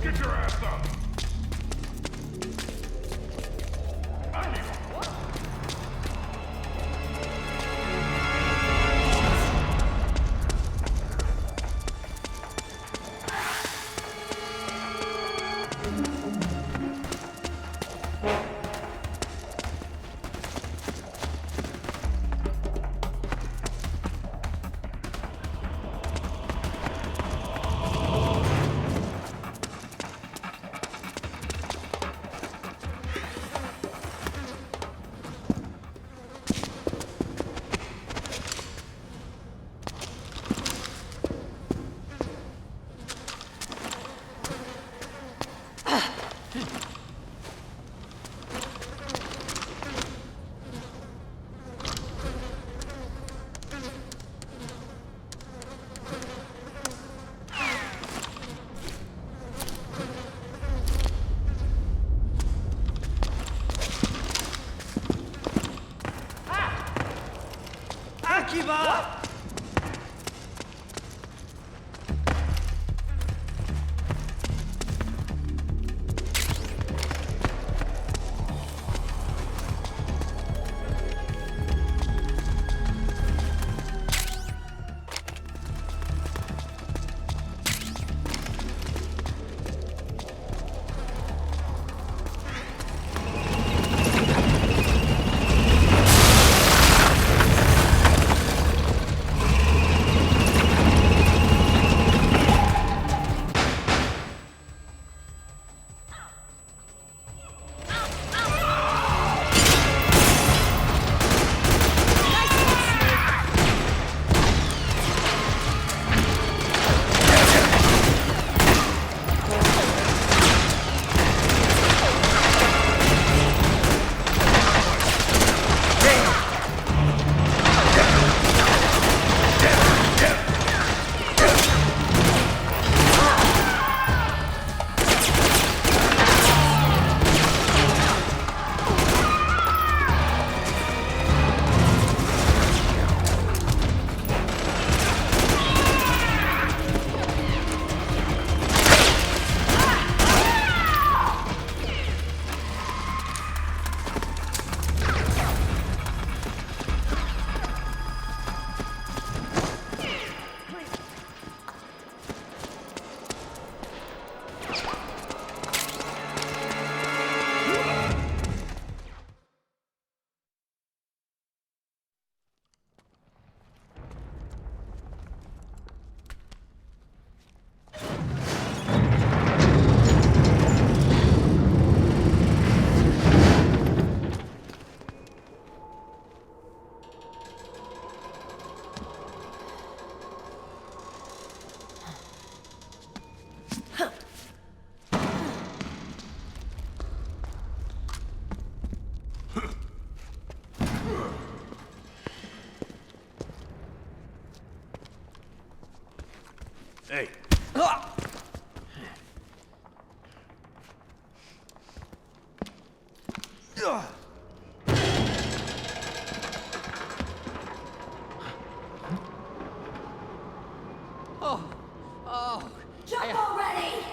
Get your ass up. Akiba! Jump already!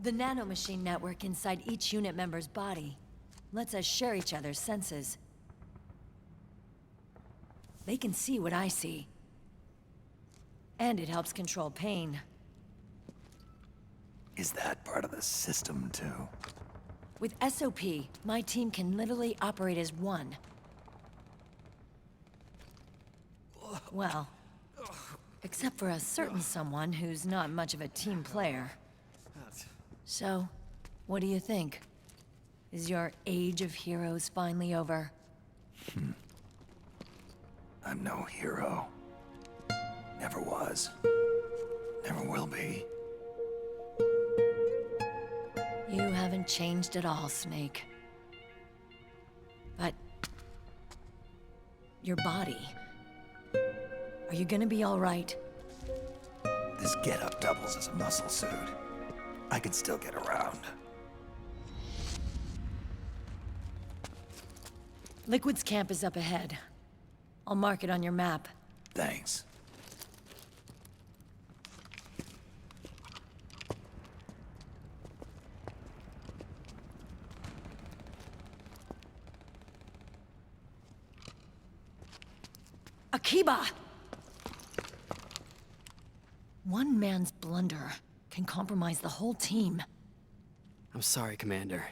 The nanomachine network inside each unit member's body lets us share each other's senses. They can see what I see. And it helps control pain. Is that part of the system, too? With SOP, my team can literally operate as one. Well, except for a certain someone who's not much of a team player. So, what do you think? Is your age of heroes finally over? I'm no hero. Never was. Never will be. You haven't changed at all, Snake. But... your body... are you gonna be all right? This getup doubles as a muscle suit. I can still get around. Liquid's camp is up ahead. I'll mark it on your map. Thanks. Akiba! One man's blunder can compromise the whole team. I'm sorry, Commander.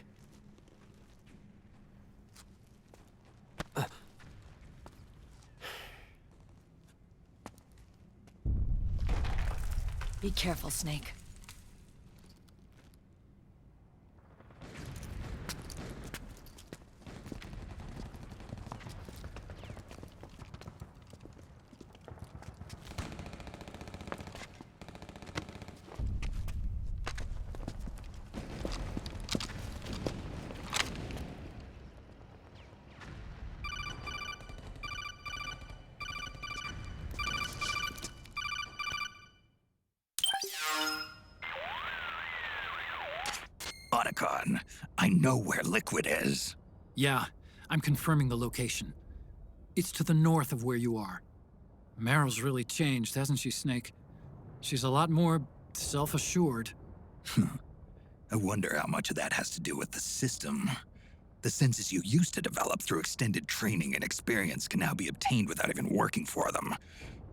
Be careful, Snake. Otacon, I know where Liquid is. Yeah, I'm confirming the location. It's to the north of where you are. Meryl's really changed, hasn't she, Snake? She's a lot more self-assured. I wonder how much of that has to do with the system. The senses you used to develop through extended training and experience can now be obtained without even working for them.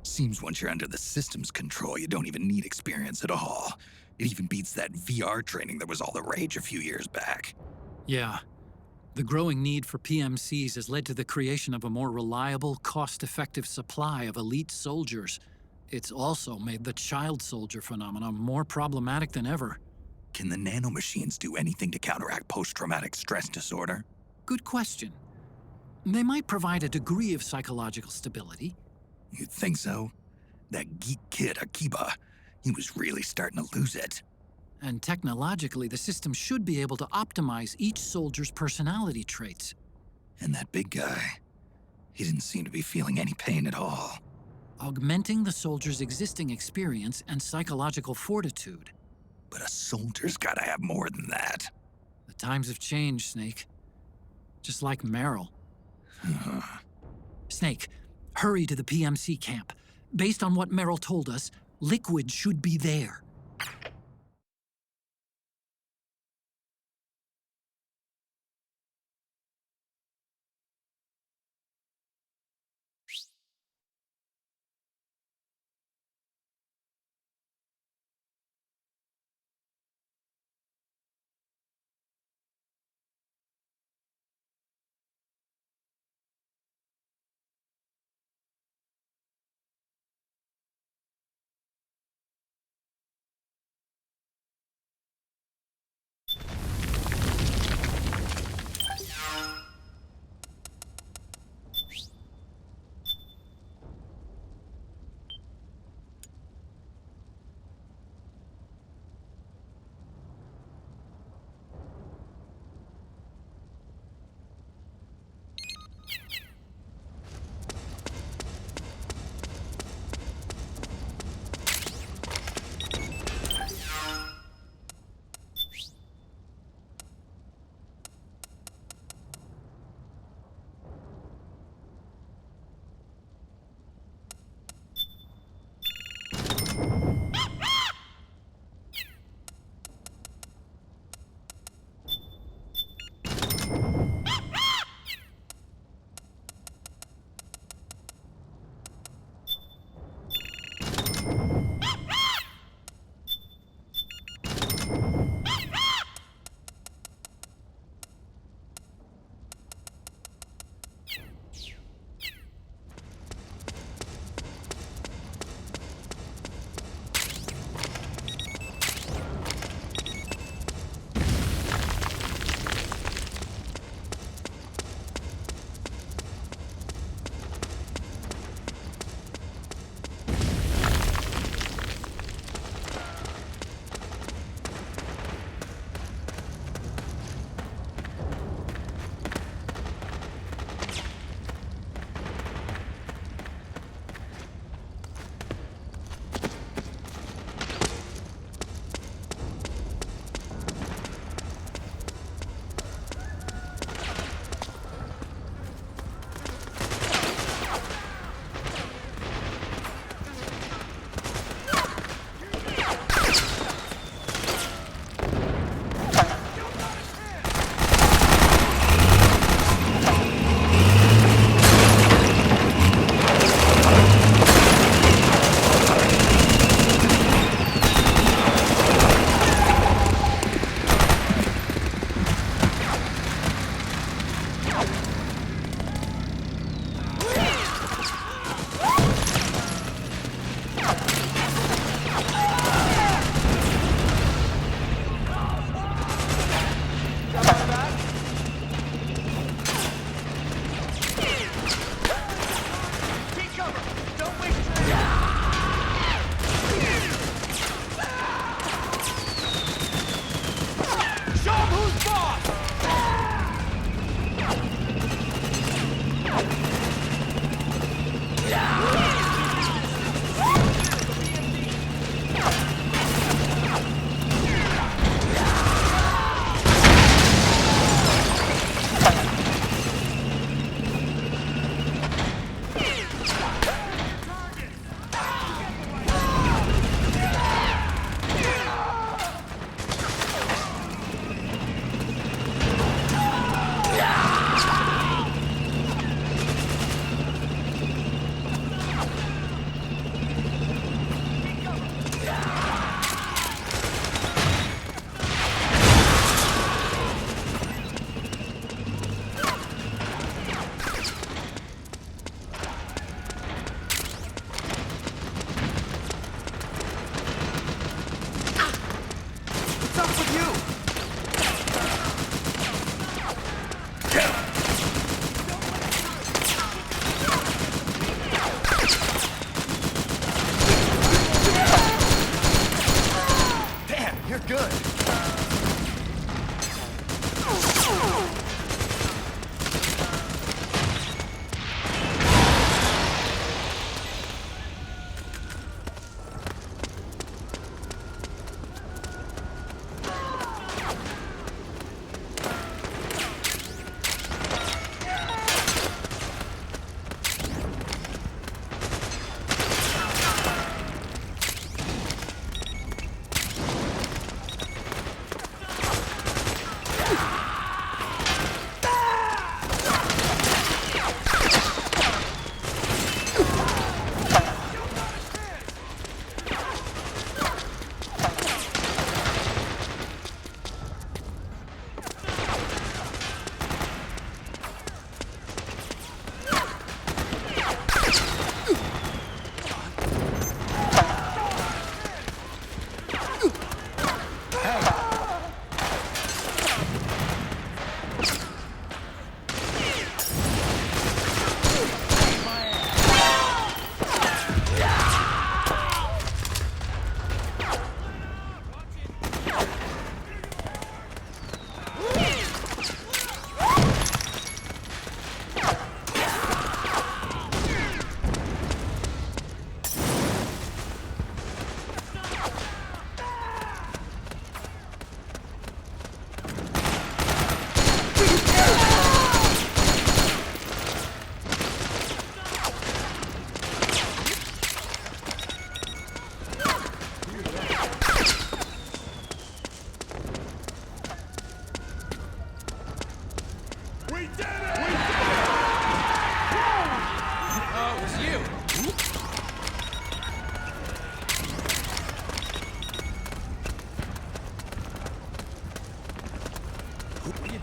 Seems once you're under the system's control, you don't even need experience at all. It even beats that VR training that was all the rage a few years back. Yeah. The growing need for PMCs has led to the creation of a more reliable, cost-effective supply of elite soldiers. It's also made the child soldier phenomenon more problematic than ever. Can the nanomachines do anything to counteract post-traumatic stress disorder? Good question. They might provide a degree of psychological stability. You'd think so. That geek kid, Akiba, he was really starting to lose it. And technologically, the system should be able to optimize each soldier's personality traits. And that big guy, he didn't seem to be feeling any pain at all. Augmenting the soldier's existing experience and psychological fortitude. But a soldier's gotta have more than that. The times have changed, Snake. Just like Meryl. Snake, hurry to the PMC camp. Based on what Meryl told us, Liquid should be there.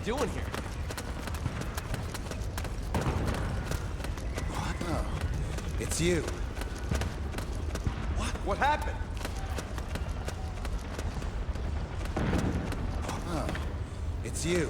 Doing here? Oh, it's you. What? What happened? Oh, it's you.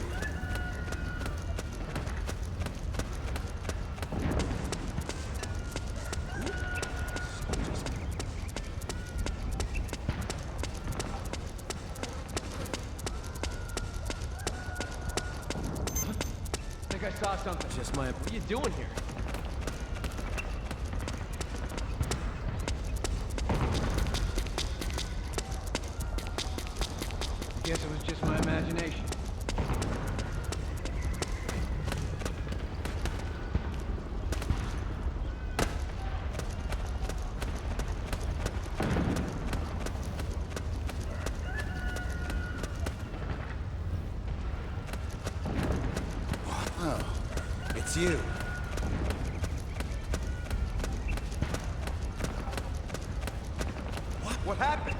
I saw something. Just my... What are you doing here? Guess it was just my imagination. Oh, it's you. What? What happened?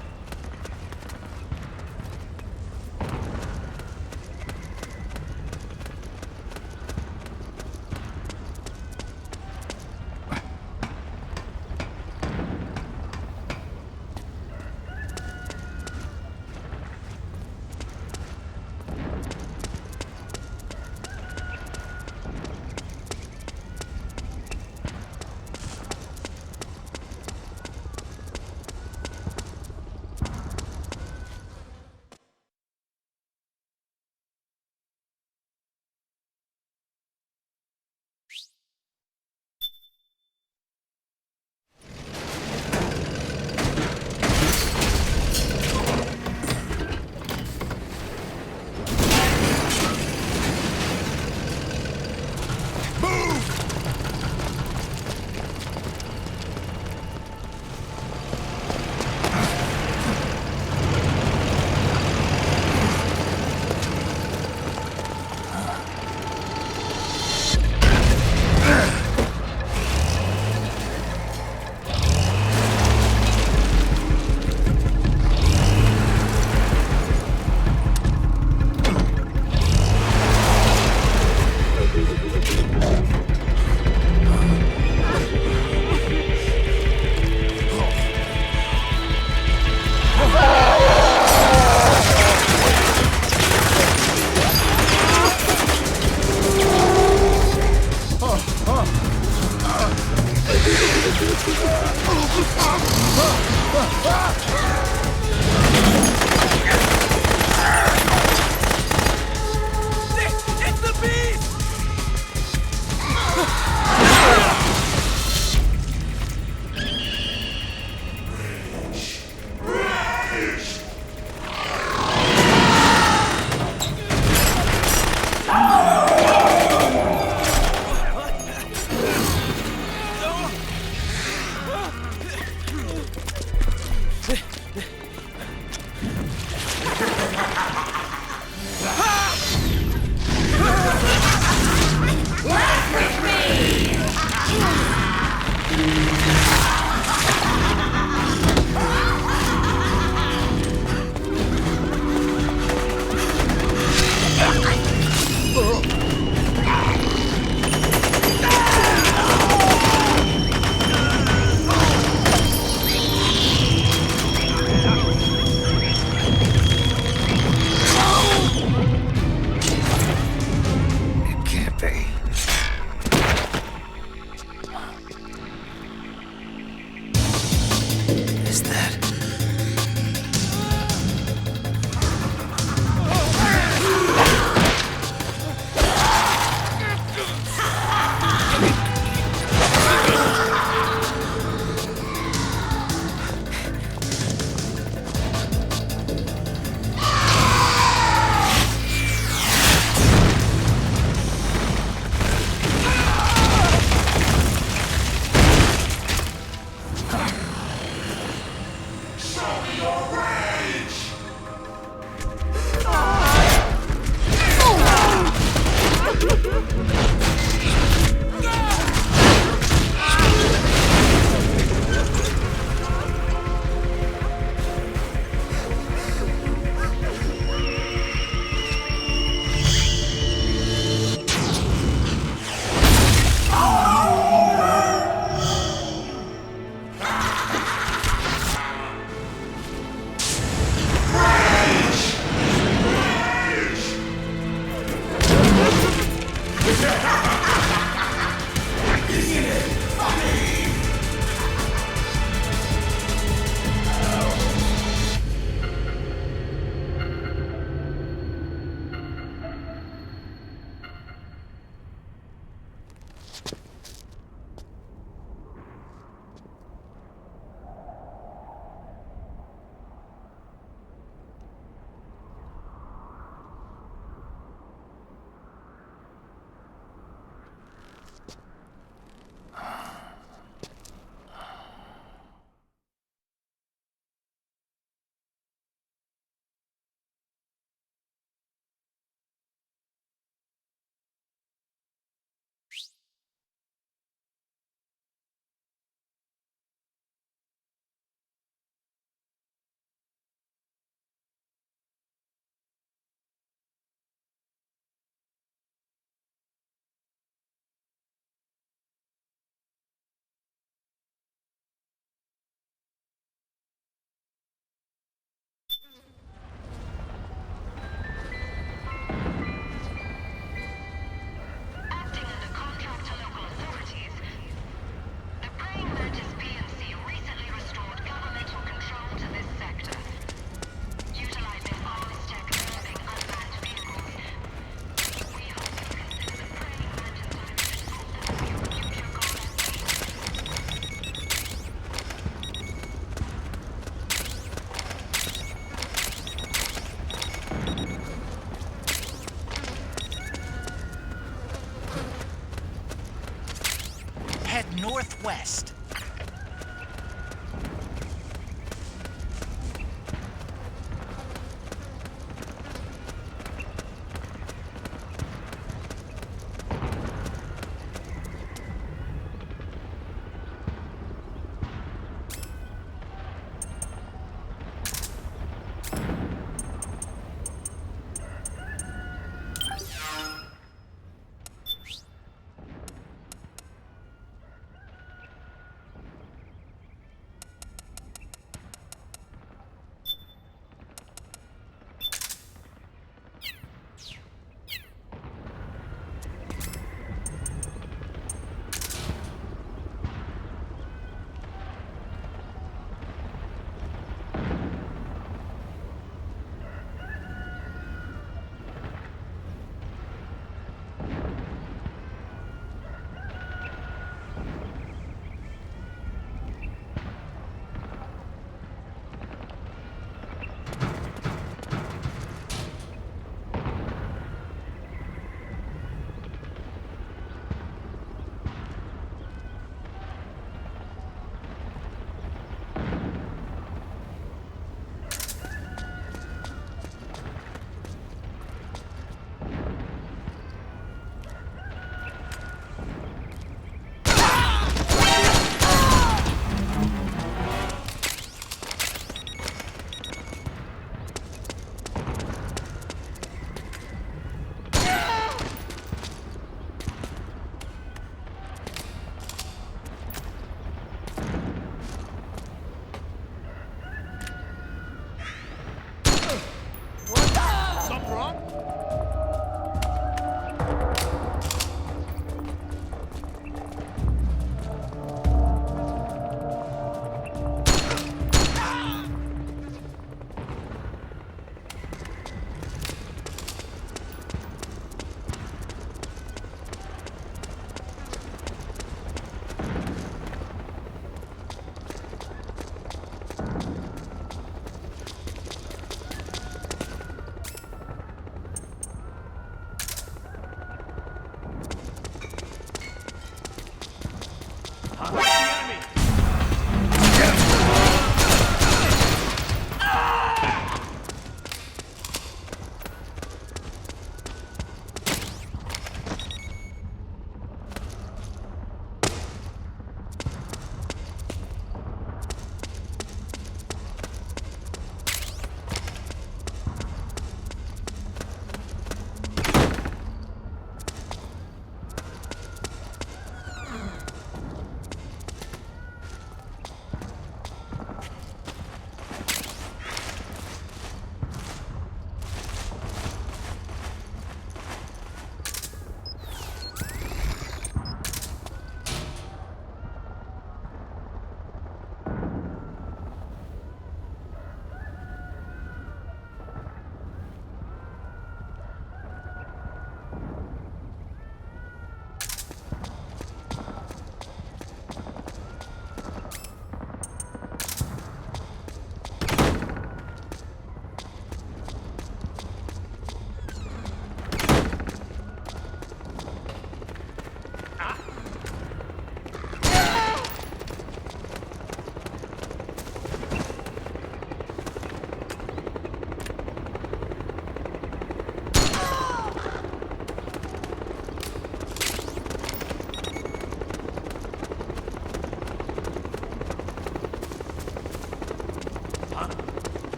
Head northwest.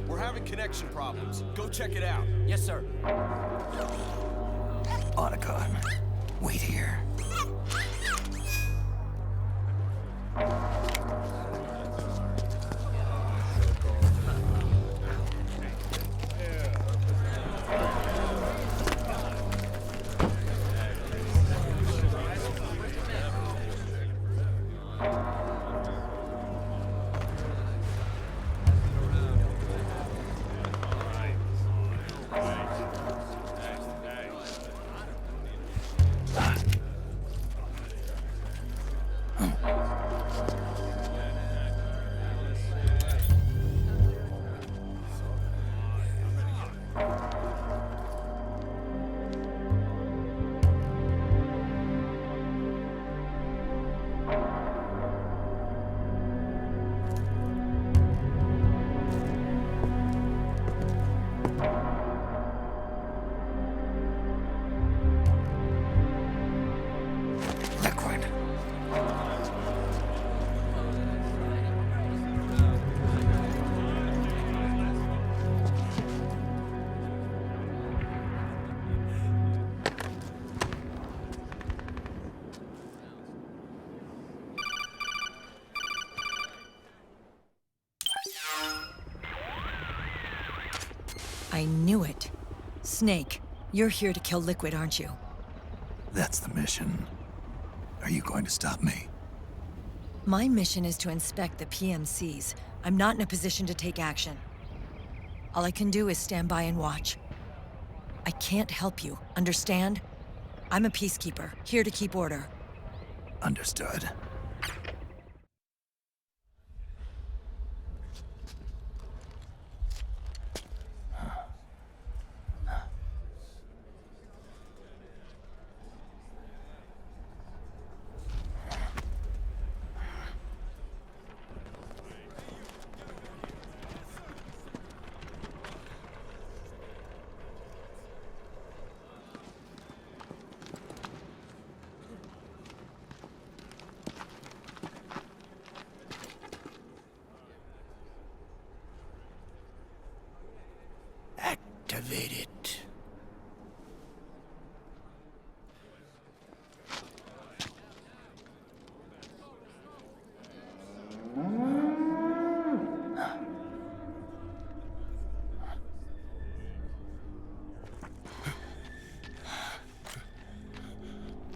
We're having connection problems. Go check it out. Yes, sir. Otacon, wait here. I knew it. Snake, you're here to kill Liquid, aren't you? That's the mission. Are you going to stop me? My mission is to inspect the PMCs. I'm not in a position to take action. All I can do is stand by and watch. I can't help you, understand? I'm a peacekeeper, here to keep order. Understood. Activate it.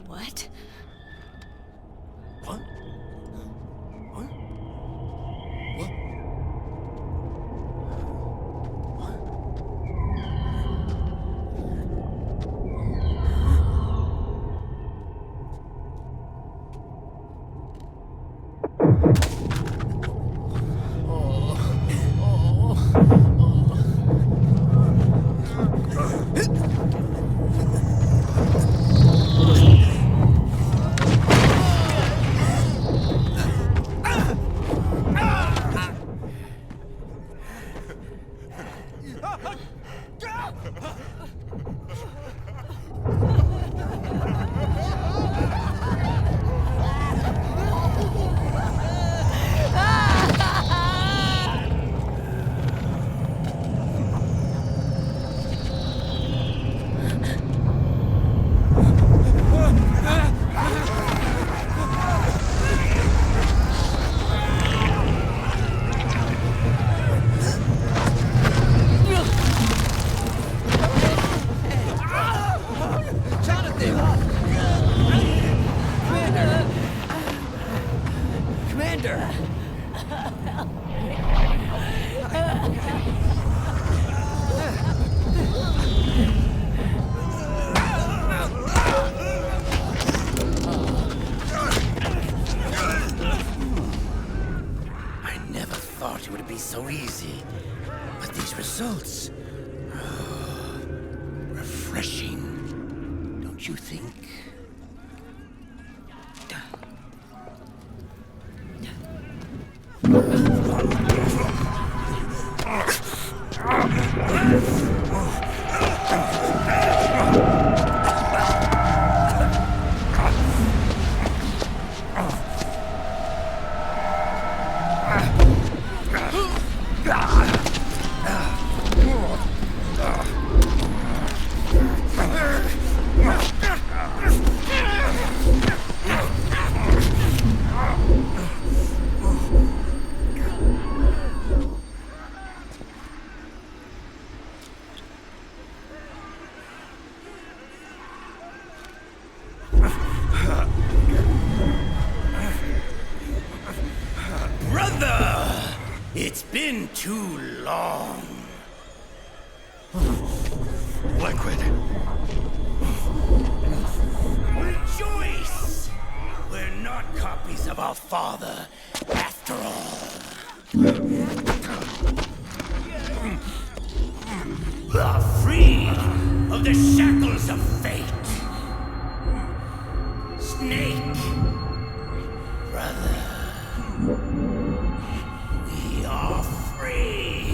What? What? What? What? So easy. But these results... refreshing. Don't you think? It's been too long. Liquid. Rejoice! We're not copies of our father, after all. Are free of the shackles of fate. Snake, brother, we are free.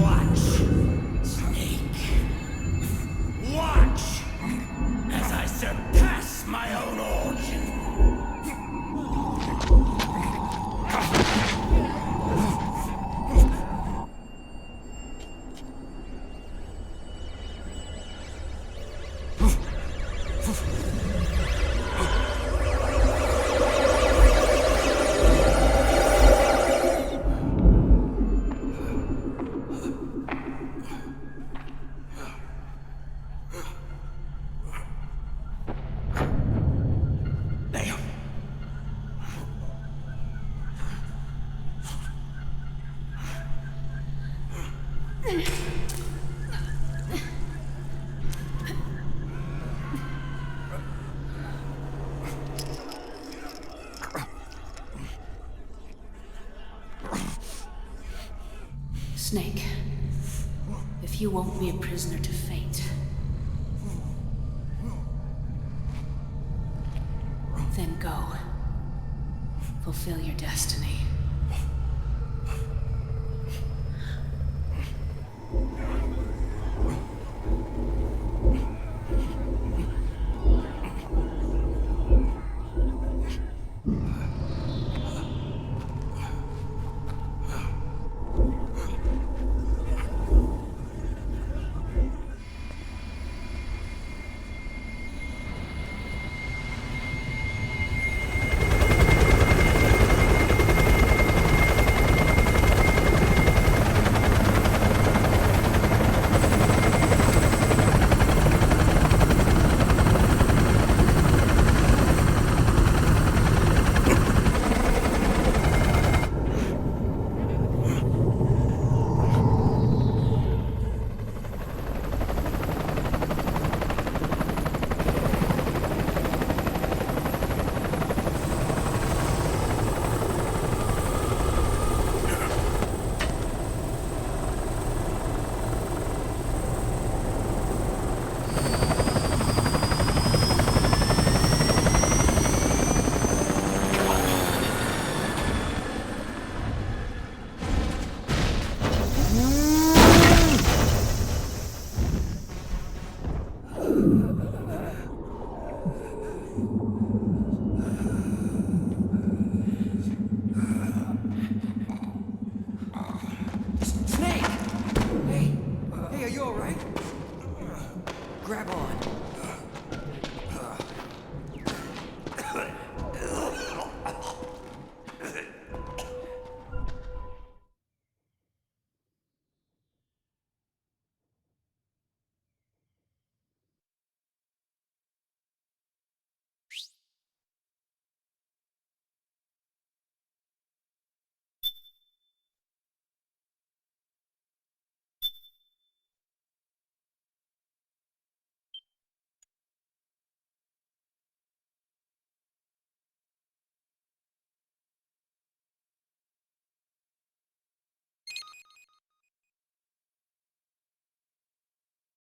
Watch, Snake. Watch as I surpass my own origin. Snake, if you won't be a prisoner to fate, then go. Fulfill your destiny.